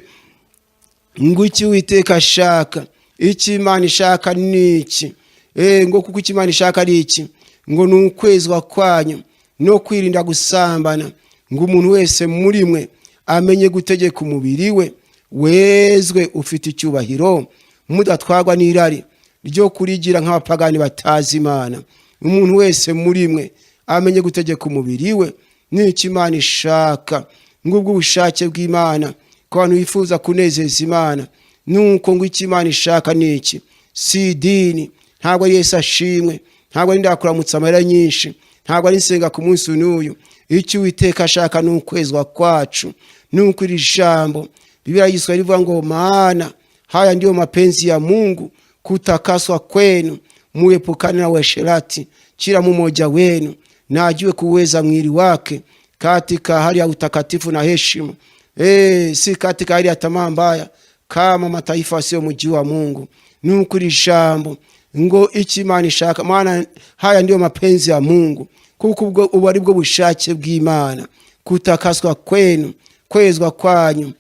Ngo iki Uwiteka ashaka, icy'Imana ishaka ni iki? Ngo kuko icy'Imana ishaka ari iki? Ngo ni ukwezwa kwanyu no kwirinda gusambana, ngo umuntu wese muri mwe amenye gutegeka umubiri we, wezwe ufite icyubahiro, mudatwagwa n'irari ryo kurigira nk'abapagani batazi Imana. Umuntu wese muri mwe amenye gutegeka umubiri we, n'icyo Imana ishaka. Ngubwo ubushake bw'Imana ko abantu bifuza kunezeza Imana. Nuko ngo icyo Imana ishaka ni iki? Si idini, ntabwo ari Yesu ashimwe, ntabwo ari ndakuramutsa amarira nyinshi, ntabwo ari nsenga ku munsi n'uyu. Icyo Uwiteka ashaka ni ukwezwa kwacu. Nuko iri jambo Biblia y'igiswahili ivuga ngo maana haya ndio mapenzi ya Mungu, kutakaswa kwenu, muepukane na uasherati, kila mmoja wenu na ajue kuweza mwili wake katika hali ya utakatifu na heshima, si katika hali ya tamaa mbaya kama mataifa sio mjua Mungu. Nuko iri jambo ngo icyo Imana ishaka, maana haya ndio mapenzi ya Mungu, kuko ubwo ari bwo bushake bw'Imana. Kutakaswa kwenu, kwezwa kwanyu,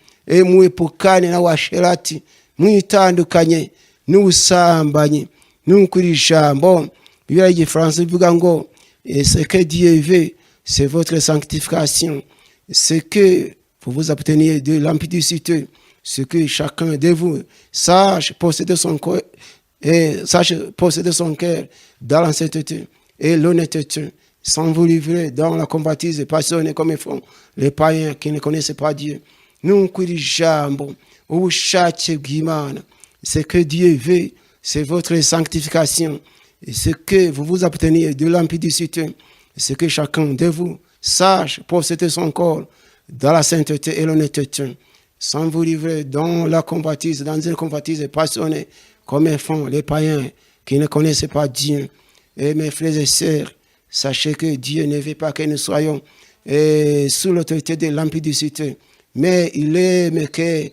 muepukane na uasherati, mwitandukanye n'ubusambanyi. Nuko iri jambo Biblia y'Igifaransa ivuga ngo ce que Dieu veut c'est votre sanctification, ce que vous vous abstenez de l'impudicité, ce que chacun de vous sache posséder son cœur dans la sainteté et l'honnêteté, sans vous livrer dans la convoitise passionnée comme font les païens qui ne connaissent pas Dieu. Nuko iri jambo ubushake bw'Imana, ce que Dieu veut c'est votre sanctification, et ce que vous vous abstenez de l'impudicité, ce que chacun de vous sache posséder son corps dans la sainteté et l'honnêteté, sans vous livrer dans la convoitise, dans une convoitise passionnée, comme font les païens qui ne connaissent pas Dieu. Et mes frères et sœurs, sachez que Dieu ne veut pas que nous soyons sous l'autorité de l'impudicité, mais il aime que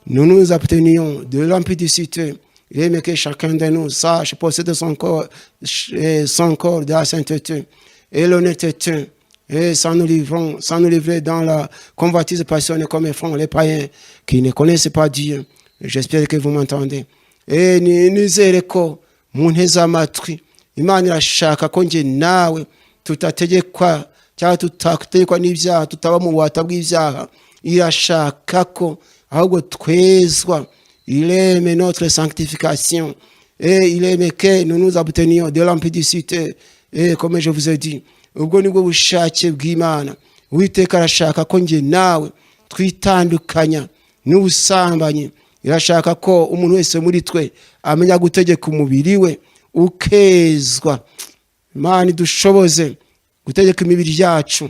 nous nous abstenions de l'impudicité. Il aime que chacun de nous sache posséder son corps de la sainteté et l'honnêteté, et sans nous livrer dans la convoitise passionnée comme font les païens qui ne connaissent pas Dieu. J'espère que vous m'entendez. Et nizere ko mu nteze amatwi Imana irashaka ko nje nawe tutategekwa cyangwa tutategekwa n'ibyaha, tutaba mu bubata bw'ibyaha. Irashaka ko ahubwo twezwa. Il aime notre sanctification et il aime que nous nous abstenions de l'impudicité. Et comme je vous ai dit, ubwo nibwo bushake bw'Imana. Uwiteka arashaka ko nje nawe twitandukanya n'ubusambanyi. Irashaka ko umuntu wese muri twe amenya gutegeka umubiri we ukezwa. Imana idushoboze gutegeka imibiri yacu.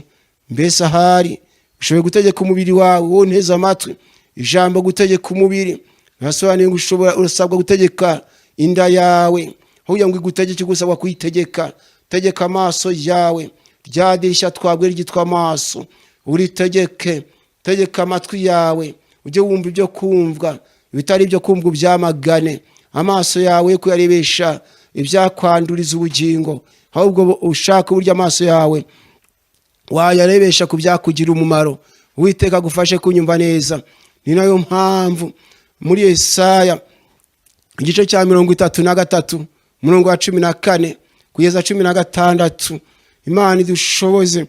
Mbese ahari ushoboye gutegeka umubiri wawe wonteza amatwi ijambo gutegeka umubiri. Nasobanuye ngo urasabwa gutegeka inda yawe, aho ngo igutegeke gusabwa kuyitegeka. Tegeka amaso yawe, rya dirishya twabwe ryitwa amaso uritegeke. Tegeka amatwi yawe, ujye wumva ibyo kumvwa, bitari ibyo kumvwa byamagane. Amaso yawe kuyarebesha ibyakwanduriza ubugingo, ahubwo ushaka uburyo amaso yawe wayarebesha ku byakugira umumaro. Uwiteka agufashe kunyumva neza. Ni nayo mpamvu muri Yesaya igice cya 33 umurongo wa 14 kugeza 16 Imana idushoboze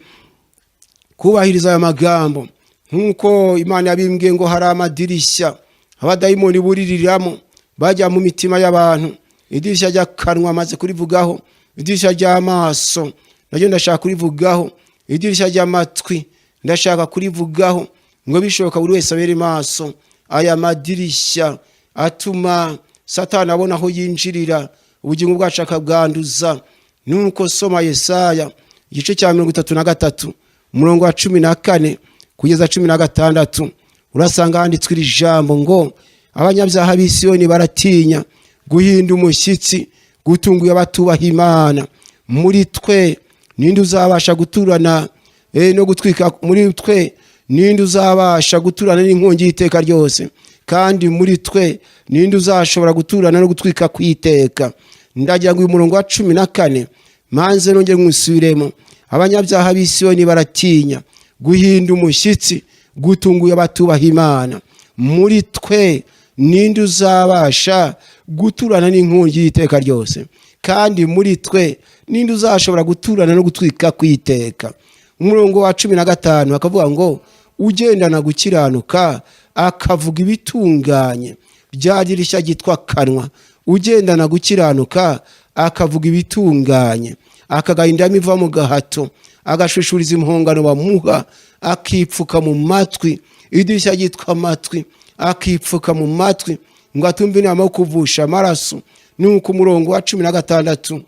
kubahiriza aya magambo nkuko Imana yabimbwiye ngo hari amadirishya abadayimoni buririramo bajya mu mitima y'abantu. Idirishya ry'akanwa amaze kurivugaho, idirishya ry'amaso naryo ndashaka kurivugaho, idirishya ry'amatwi ndashaka kurivugaho, ngo bishoboka buri wese abere maso. Aya madirishya atuma Satani abona aho yinjirira, ubugingo bwacu akabwanduza. Nuko soma Yesaya igice cya 33 umurongo wa 14 kugeza 16 urasanga handitswe iri jambo ngo abanyabyaha b'i Siyoni baratinya guhinda umushyitsi, gutunguye abatubaha Imana. Muri twe ninde uzabasha guturana no gutwika? Muri twe ninde uzabasha guturana n'inkongi y'iteka ryose? Kandi muri twe ninde uzashobora guturana no gutwika kw'iteka? Ndagira ngo uyu murongo wa 14 manze nongere ngusubiremo. Abanyabyaha b'i Siyoni baratinya guhinda umushyitsi, gutunguye abatubaha Imana. Muri twe ninde uzabasha guturana n'inkongi y'iteka ryose? Kandi muri twe ninde uzashobora guturana no gutwika kw'iteka? Umurongo wa 15 akavuga ngo ugendana gukiranuka akavuga ibitunganye, rya dirishya ryitwa kanwa. Ugendana gukiranuka akavuga ibitunganye, akagahinda imiva mu gahato, agashushuriza impongano bamuha, akipfuka mu matwi. Idirishya ryitwa amatwi, akipfuka mu matwi ngo atumve inama yo kuvusha amaraso. Nuko umurongo wa 16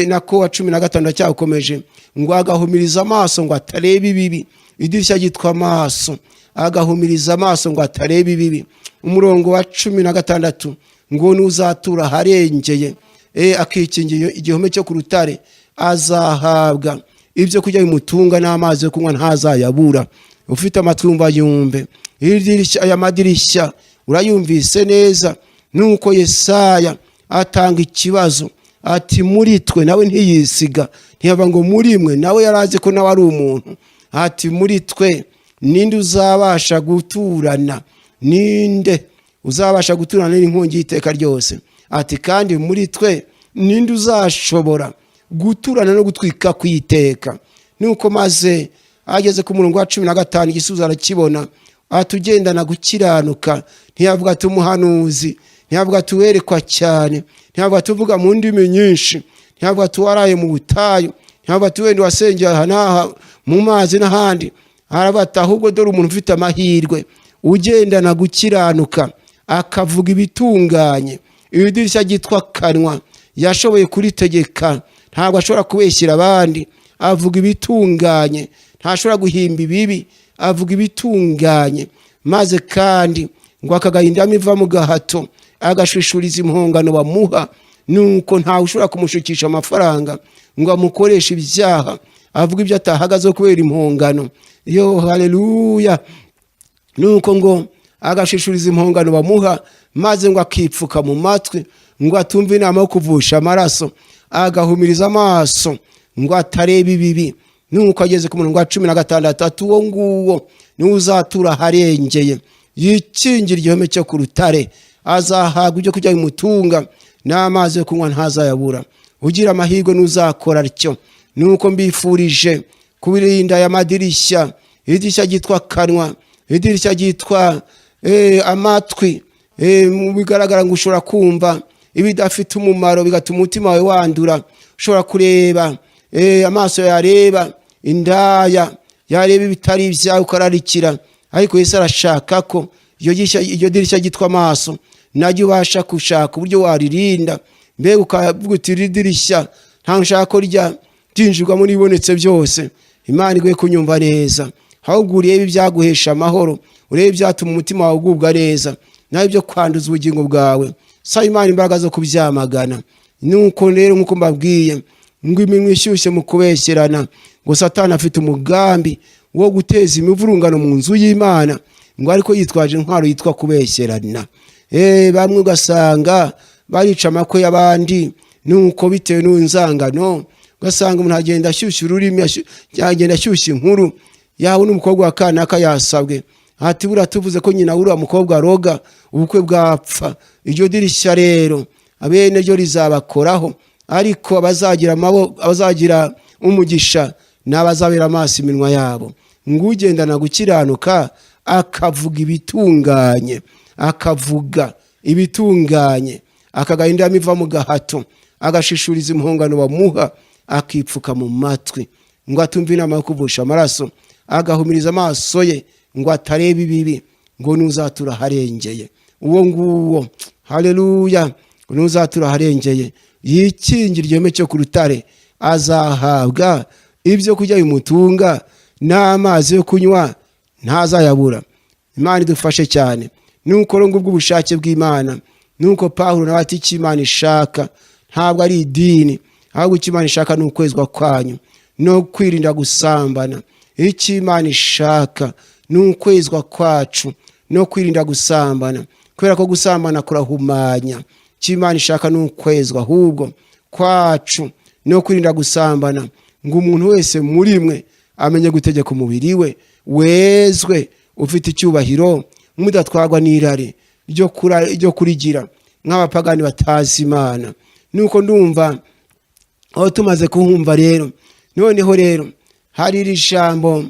nako wa 15 cyakomeje ngo agahumiriza amaso ngo atareba ibibi. Idirishya ryitwa amaso, agahumiriza amaso ngo atareba ibibi. Umurongo wa 16 ngo nuzatura harengeye akikingiye igihome cyo ku rutare azahabwa ibyo kujya bimutunga n'amazi yo kunywa ntazayabura. Ufite amatwi umva yumve. Idirishya aya madirishya urayumvise neza. Nuko Yesaya atanga ikibazo ati muri twe nawe ntiyisiga, ntiyava ngo muri mwe, nawe yarazi ko nawe ari umuntu. Ati muri twe ninde uzabasha guturana? Ninde uzabasha guturana n'inkongi y'iteka ryose? Ati kandi muri twe ninde uzashobora guturana no gutwika kw'iteka? Nuko maze ageze ku murongo wa 15 igisubizo arakibona. Atugendana gukiranuka, ntiyavuga ati umuhanuzi, ntiyavuga ati werekwa cyane, ntiyavuga ati uvuga mu ndimi nyinshi, ntiyavuga ati waraye mu butayu, ntiyavuga ati wenda wasengeye aha n'aha mu mazi n'ahandi. Arabata ahubwo dore umuntu ufite amahirwe, ugendana gukiranuka akavuga ibitunganye. Idirishya ryitwa kanwa yashoboye kuritegeka, ntabwo ashobora kubeshyira abandi. avuga ibitunganye, ntashobora guhimba ibibi, avuga ibitunganye. Maze kandi ngo akagahinda miva mu gahato agashishuriza impongano bamuha, nuko ntawe ushobora kumushukisha amafaranga ngo amukoreshe ibyaha, avuga ibyo atahagaze kubera impongano. Yo haleluya! Nuko ngo agashishuriza impongano bamuha, maze ngo akipfuka mu matwi ngo atumve inama yo kuvusha amaraso, agahumiriza amaso ngo atareba ibibi. Nuko ageze ku murongo wa 16, uwo nguwo niwe uzatura harengeye, yikingira igihome cyo ku rutare, azahabwa ibyo kurya bimutunga, n'amazi yo kunywa ntazayabura. Ugira amahirwe n'uzakora atyo. Nuko mbifurije kubirinda aya madirishya, idirishya ryitwa kanwa, idirishya ryitwa amatwi. Bigaragara ngo ushobora kumva ibidafite umumaro bigatuma umutima wawe wandura. Ushobora kureba amaso yareba indaya, yareba ibitari ibyawe ukararikira. Ariko Yesu arashaka ko iryo dirishya ryitwa amaso najye ubasha gushaka uburyo waririnda. Mbega ukavuga uti iri dirishya nta nshaka ko ryinjirwamo n'ibonetse byose. Imana iguhe kunyumva neza, ahubwo urebe ibyaguhesha amahoro, urebe ibyatuma umutima wawe ugubwa neza, nawe byo kwanduza ubugingo bwawe. Saba Imana imbaraga zo kubyamagana. Nuko rero nkuko mbabwiye ngo iminwa ishyushye mu kubeshyerana, ngo Satani afite umugambi wo guteza imivurungano mu nzu y'Imana, ngo ariko yitwaje intwaro yitwa kubeshyerana. Bamwe ugasanga barica amakwe y'abandi, nuko bitewe n'unzangano ugasanga umuntu agenda ashyushya ururimi, agenda ashyushya inkuru. Yabona umukobwa wa kanaka yasabwe, ati bura tuvuze ko nyina uriya mukobwa aroga ubukwe bwapfa. Iryo dirishya rero abene ryo rizabakoraho, ariko abazagira umugisha n'abazabera amaso iminwa yabo. Ngo ugendana gukiranuka akavuga ibitunganye, akavuga ibitunganye, akagahinda miva mu gahato, agashishuriza impongano bamuha, akipfuka mu matwi ngo atumve inama yo kuvusha amaraso, agahumiriza amaso ye ngo atareba ibibi, ngo nuzatura harengeye. Uwo nguwo haleluya, nuzatura harengeye, yikingira igihome cyo ku rutare, azahabwa ibyo kurya bimutunga, n'amazi yo kunywa ntazayabura. Imana idufashe cyane. Nuko rongo bw'ubushake bw'Imana, nuko Pawulo nawe ati icyo Imana ishaka ntabwo ari idini, ahubwo icyo Imana ishaka ni ukwezwa kwanyu no kwirinda gusambana. Icyo Imana ishaka ni ukwezwa kwacu no kwirinda gusambana, kubera ko gusambana kurahumanya. Icyo Imana ishaka ni ukwezwa ahubwo kwacu no kwirinda gusambana, ngo umuntu wese muri mwe amenye gutegeka umubiri we, wezwe ufite icyubahiro, mudatwarwa n'irari ryo kurigira nk'abapagani batazi Imana. Nuko ndumva aho tumaze kuhumva rero, noneho rero hari iri jambo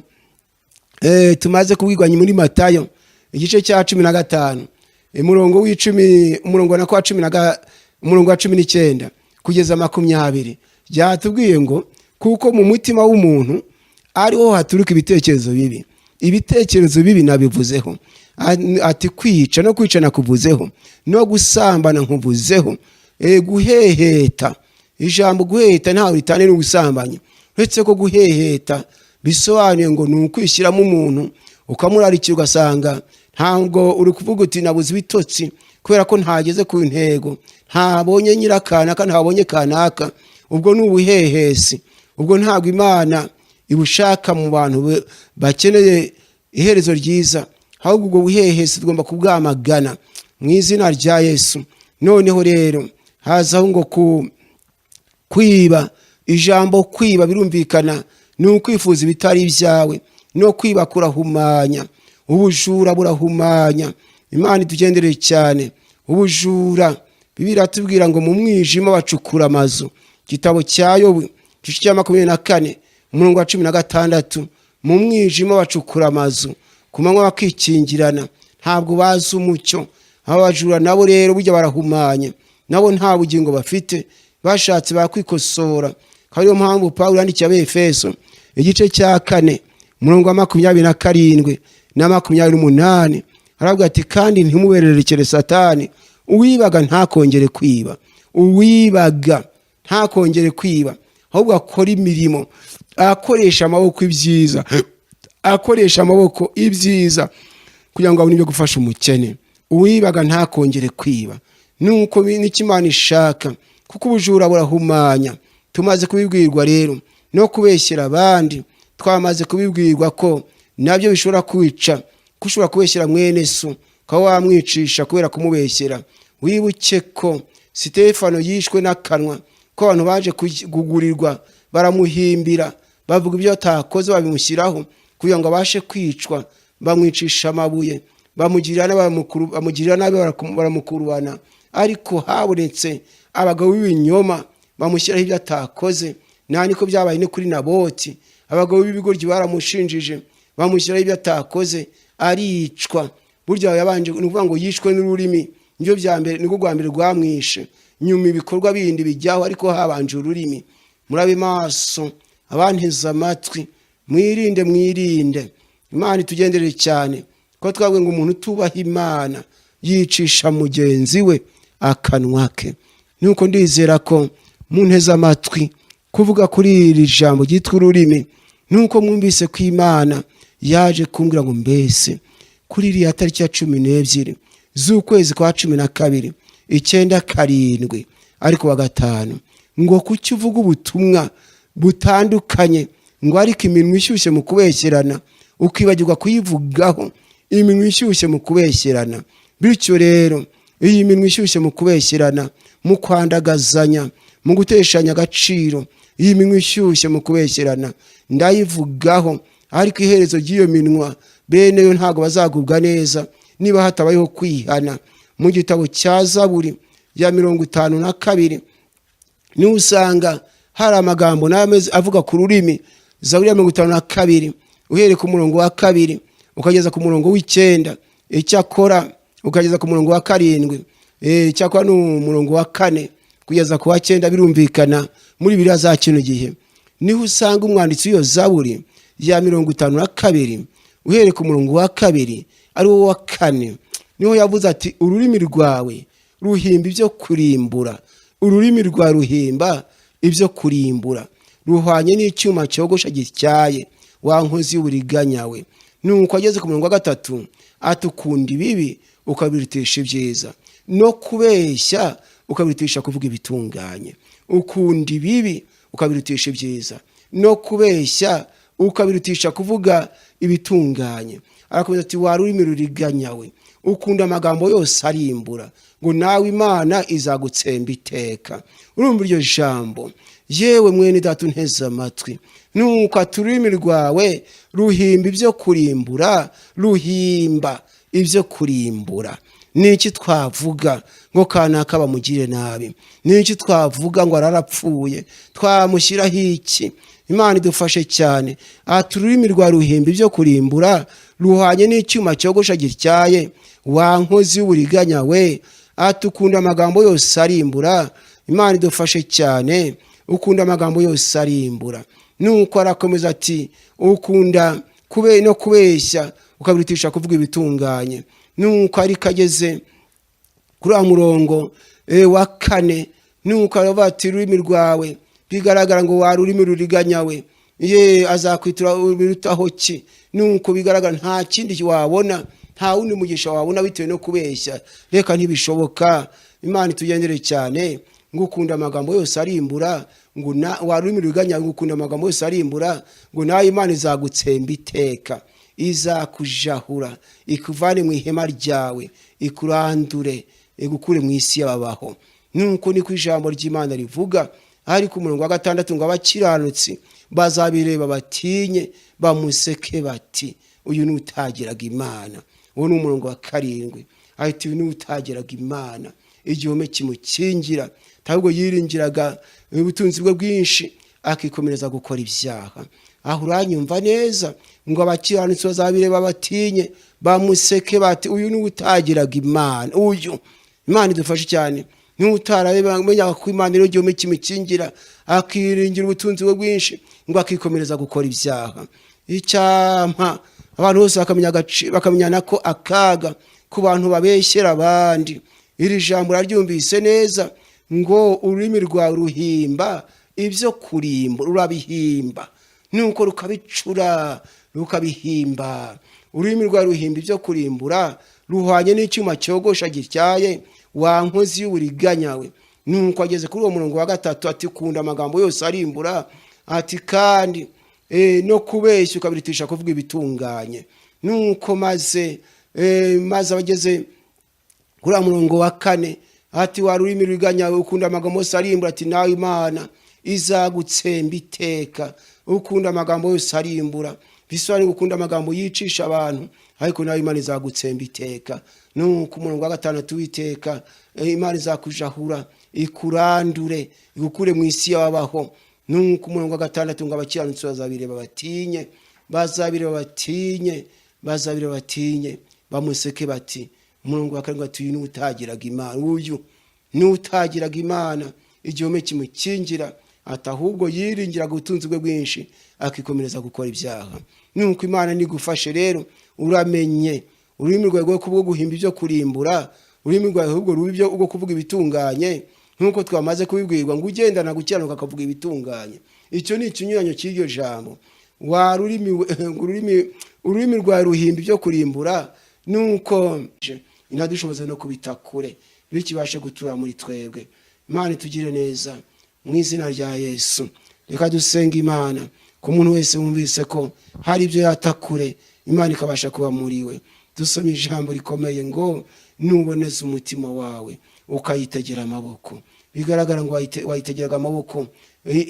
tumaze kubwirwanya muri Matayo igice cya 15 umurongo w'icumi, umurongo na kwa 10 umurongo wa 19 kugeza 20, byatubwiye ngo kuko mu mutima w'umuntu ariho haturuka ibitekerezo bibi. Ibitekerezo bibi nabivuzeho, ati kwica no kwica nakuvuzeho, no gusambana nkuvuzeho, guheheta. Ijambo guheheta ntawe ritane no gusambanya, uretse ko guheheta bisobanuye ngo ni ukwishyiramo umuntu ukamurarikira, ugasanga ntabwo uri kuvuga uti nabuze ibitotsi kubera ko ntageze ku ntego, ntabonye nyirakanaka, ntabonye kanaka. Ubwo ni ubuhehesi. Ubwo ntabwo Imana ibushaka mu bantu bakeneye iherezo ryiza, ahubwo ubwo buhehesi tugomba kubwamagana mu izina rya Yesu. Noneho rero hazaho ngo kwiba. Ijambo kwiba birumvikana ni ukwifuza ibitari ibyawe, no kwiba kurahumanya. Ubujura burahumanya. Imana itugendereye cyane. Ubujura Bibiliya tubwira ngo mu mwijima bacukura amazu. Gitabo cya Yobu igice cya 24 umurongo wa 16, mu mwijima bacukura amazu, ku manywa bakikingirana, ntabwo bazi umucyo. Abajura nabo rero burya barahumanye, nabo nta bugingo bafite, bashatse bakwikosora. Kariyo mpamvu Pawulo yandikiye Abefeso igice cya 4 umurongo wa 27 na 28 aravuga ati kandi ntimubererekere Satani, uwibaga ntakongere kwiba. Uwibaga ntakongere kwiba, ahubwo akora imirimo akoresha amaboko ibyiza, akoresha amaboko ibyiza kugira ngo abone ibyo gufasha umukene. Uwibaga ntakongere kwiba. Nuko n'ikimana ishaka, kuko ubujura burahumanya. Tumaze kubibwirwa rero no kubeshyera abandi, twamaze kubibwirwa ko nabyo bishobora kwica, kushobora kubeshyera mwene so ukaba wamwicisha kubera kumubeshyera. Wibuke ko Sitefano yishwe n'akanwa, ko abantu baje kugurirwa baramuhimbira, bavuga ibyo atakoze babimushyiraho kugira ngo abashe kwicwa, bamwicisha amabuye, bamugirira nabi baramukurubana. Ariko habonetse abagabo b'ibinyoma bamushyiraho ibyo atakoze. Niko byabaye no kuri Naboti. Abagabo b'ibigoryi baramushinjije bamushyiraho ibyo atakoze, aricwa. Burya yabanje nuvuga ngo yishwe n'ururimi, nibyo bya mbere, niko rwa mbere rwamwishe. Nyuma ibikorwa bindi bijyaho, ariko habanje ururimi. Murabe maso abanteze amatwi, mwirinde. Imana itugenderere cyane, ko twabwe ngo umuntu tubaha Imana yicisha mugenzi we akanwa ke. Nuko ndizera ko munteze amatwi kuvuga kuri iri jambo ryitwa ururimi, nuko mwumvise ko Imana yaje kumbwira ngo mbese kuri iriya tariki ya 12 z'ukwezi kwa 12 9/7 ariko wa gatanu, ngo kuki uvuga ubutumwa butandukanye, ngo ariko iminwa ishyushye mu kubeshyerana ukibagirwa kuyivugaho. Iminwa ishyushye mu kubeshyerana. Bityo rero iyi minwa ishyushye mu kubeshyerana, mu kwandagazanya, mu guteshanya agaciro, iyi minwa ishyushye mu kubeshyerana ndayivugaho. Ariko iherezo ry'iyo minwa bene yo ntago bazagubwa neza niba hatabayeho kwihana. Mu gitabo cya Zaburi ya 52 ni usanga hari amagambo n'ameze avuga ku rurimi. Zaburi ya 52 uhere ku murongo wa 2 ukageza ku murongo w'9, icyakora ukageza ku murongo wa 7, icyakora n'umurongo wa 4 kugeza ku wa 9. Birumvikana muri Bibiliya za kino gihe niho usanga umwanditsi w'iyo Zaburi ya 52 uhere ku murongo wa 2 ari wo wa 4 niho yavuze ati ururimi rwawe ruhimba ibyo kurimbura, ururimi rwa ruhimba ibyo kurimbura, ruhwanye n'icyuma cyogosha gityaye, wa nkozi y'uburiganya we. Nuko ageze ku murongo wa 3 atukunda ibibi ukabirutisha ibyiza, no kubeshya ukabirutisha kuvuga ibitunganye. Ukunda ibibi ukabirutisha ibyiza, no kubeshya ukabirutisha kuvuga ibitunganye. Arakomeza ati wa rurimi ruriganya we, ukunda amagambo yose arimbura, ngo nawe Imana izagutsemba iteka. Urumva iryo jambo? Yewe mwene data unteze amatwi, nuko atururimi rwawe ruhimba ibyo kurimbura, ruhimba ibyo kurimbura. Niki twavuga ngo kanaka bamugire nabi? Niki twavuga ngo ararapfuye? Twamushyiraho iki? Imana idufashe cyane. Atururimi rwa ruhimba ibyo kurimbura, ruhanye n'icyuma cyogosha gityaye, wa nkozi y'uburiganya we. Atukunda amagambo yose arimbura. Imana idufashe cyane, ukunda amagambo yose arimbura. Nuko arakomeza ati ukunda no kubeshya ukabirutisha kuvuga ibitunganye. Nuko ari kageze kuri murongo wa 4, nuko aravuga ati ururimi rwawe bigaragara ngo wa rurimi ruriganya we, azakwitura birutaho ki? Nuko bigaragara nta kindi wabona, nta wundi mugisha wabona bitewe no kubeshya. Reka ntibishoboka. Imana itugendere cyane, ngo ukunda amagambo yose arimbura, ngo wa rurimi ruriganya ngo ukunda amagambo yose arimbura, ngo nawe Imana izagutsemba iteka, izakujahura, ikuvane mu ihema ryawe, ikurandure, igukure mu isi y'ababaho. Nuko niko ijambo ry'Imana rivuga. Ariko umurongo wa 6 ngo abakiranutsi bazabireba batinye, bamuseke bati uyu ni utagiraga Imana. Uwo ni umurongo wa 7. Ati uyu ni utagiraga Imana, igihome kimukingira, ahubwo yiringiraga ubutunzi bwe bwinshi akikomereza gukora ibyaha. Aho uranyumva neza? Ngo abakiranutsi bazabireba batinye, bamuseke bati uyu ni utagiraga Imana. Uyu Imana idufashe cyane. N'utarabemenya ko Imana iro igihome kimukingira, akiringira ubutunzi bwe bwinshi, ngo akikomereza gukora ibyaha. Icyampa abantu bose bakamenyana ko akaga ku bantu babeshyera abandi. Iri jambo raryumvise neza, ngo ururimi rwa ruhimba ibyo kurimbura, urabihimba. nuko rukabicura rukabihimba. Ururimi rwa ruhimba ibyo kurimbura, ruhwanye n'icyuma cyogosha gityaye, wa nkozi y'uburiganya we. Nuko ageze kuri uwo murongo wa 3 ati kunda amagambo yose arimbura, ati kandi no kubeshya ukabiritisha kuvuga ibitunganye. Nuko maze abageze kuri uwo murongo wa 4 ati wa rurimi rwiganya we, ukunda amagambo yose arimbura, ati nawe Imana izagutsemba iteka. Ukunda amagambo yose arimbura bisobanura gukunda amagambo yicisha abantu, ariko nawe Imana izagutsemba iteka. Nuko umurongo wa 5 witeka, Imana izakujahura ikurandure igukure mu isi y'abaho. Nuko umurongo wa 6 ngo abakiranutsi bazabireba batinye bamuseke bati. Umurongo wa 7 ati uyu n'utagiraga Imana igihome kimukingira, atahubwo yiringiraga ubutunzi bwe bwinshi akikomereza gukora ibyaha. Nuko Imana nigufashe rero uramenye ururimi rwawe rwo kuvuga guhimba ibyo kurimbura, ururimi rwawe ahubwo rubibyo ubwo kuvuga ibitunganye, nkuko twamaze kubibwirwa ngo ugendana gukiranuka akavuga ibitunganye. Icyo ni ikinyuranyo cy'iryo jambo. Wa ururimi rwawe ruhimba ibyo kurimbura, nuko inadushoboza no kubita kure bikibashe gutura muri twebwe. Imana tugire neza mu izina rya Yesu. Reka dusenga Imana ko umuntu wese wumvise ko hari ibyo yatakure, Imana ikabasha kuba muri we. Dusome ijambo rikomeye ngo nuboneza umutima wawe ukayitegera amaboko. Bigaragara ngo wayitegeraga amaboko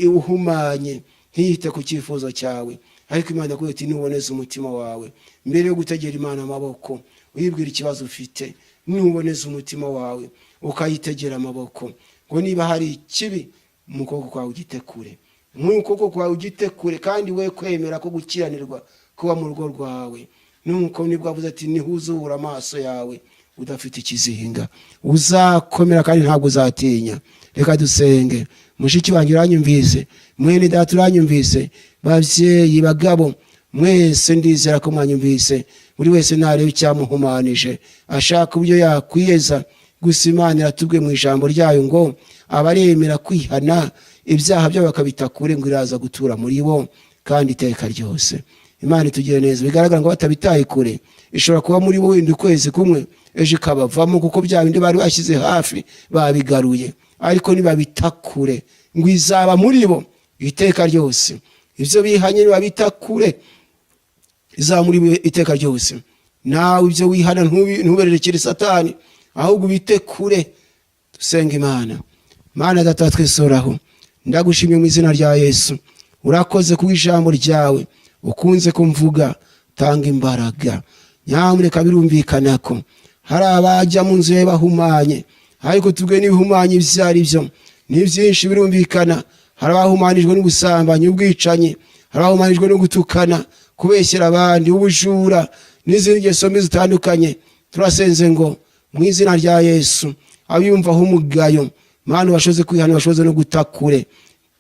uhumanye, ntiyite ku cyifuzo cyawe. Ariko Imana yakubwiye ati nuboneza umutima wawe mbere yo gutegera Imana amaboko, uyibwira ikibazo ufite, nuboneza umutima wawe ukayitegera amaboko, ngo niba hari ikibi mu kuboko kwawe ugitekure. Nk'uko kwawe ugitekure, kandi we kwemera ko gukiranirwa kuba mu rugo rwawe. Nuko nibwo avuze ati nihuzura amaso yawe udafite ikizinga, uzakomera kandi ntabwo uzatinya. Reka dusenge. Mushiki wanjye uranyumvise, mwene data uranyumvise, bavyeyi bagabo mwese ndizera ko mwanyumvise. Buri wese narebe icyamuhumanije ashaka uburyo yakwiyeza. Gusa Imana iratubwiye mu ijambo ryayo ngo abaremera kwihana ibyaha byabo bakabitakure ngo iraza gutura muri bo kandi iteka ryose. Imana itugire neza. Bigaragara ngo batabitaye kure, ishobora kuba muri bo windi kwezi kumwe ejo ikabavamo, kuko bya bindi bari bashyize hafi babigaruye. Ariko nibabitakure ngo izaba muri bo iteka ryose. Ibyo bihanye nibabitakure izaba muri bo iteka ryose. Nawe ibyo wihana ntubererekere Satani, ahubwo bitekure. Dusenga Imana. Mana data twesoraho, ndagushimye mu izina rya Yesu. Urakoze ku ijambo ryawe ukunze kumvuga, tanga imbaraga. Nyamureka birumvikana ko hari abajya mu nzu bahumanye, ariko tubwe n'ibihumanye byari byo ni byinshi. Birumvikana hari abahumanijwe n'ubusambanyi, ubwicanyi, hari abahumanijwe no gutukana, kubeshyera abandi, ubujura n'izindi ngeso mbi zitandukanye. Turasenze ngo mu izina rya Yesu abiyumvaho umugayo, Mana bashoze kwihana, bashoze no gutakure.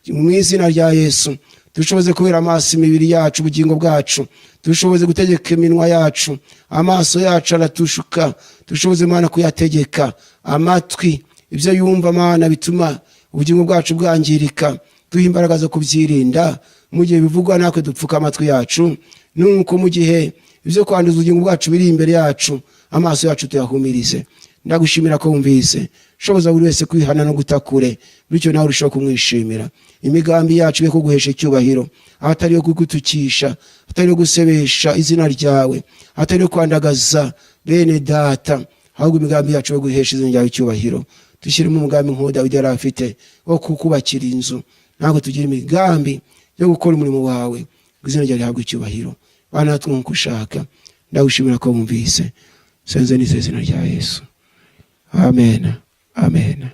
Mu izina rya Yesu dushoboze kubera amaso imibiri yacu, ubugingo bwacu, dushoboze gutegeka iminwa yacu, amaso yacu aratushuka, dushoboze Mana kuyategeka, amatwi ibyo yumva Mana bituma ubugingo bwacu bwangirika. Duha imbaraga zo kubyirinda mu gihe bivugwa, natwe dupfuka amatwi yacu. Nuko mu gihe ibyo kwanduza ubugingo bwacu biri imbere yacu, amaso yacu tuyahumirize. Ndagushimira ko wumvise. Shoboza buri wese kwihana no gutakure, bityo nawe urushaho kumwishimira. Imigambi yacu yo kuguhesha icyubahiro, atari yo kugutukisha, atari yo gusebesha izina ryawe, atari yo kwandagaza bene data, ahubwo imigambi yacu yo guhesha izina ryawe icyubahiro. Dushyiremo umugambi nk'uwo Dawidi yari afite wo kukubakira inzu. Ntabwo tugira imigambi yo gukora umurimo wawe, izina ryawe rihabwe icyubahiro. Bana natwe nk'uko ushaka. Ndagushimira ko wumvise. Senze n'izina rya Yesu. Amen. Amen.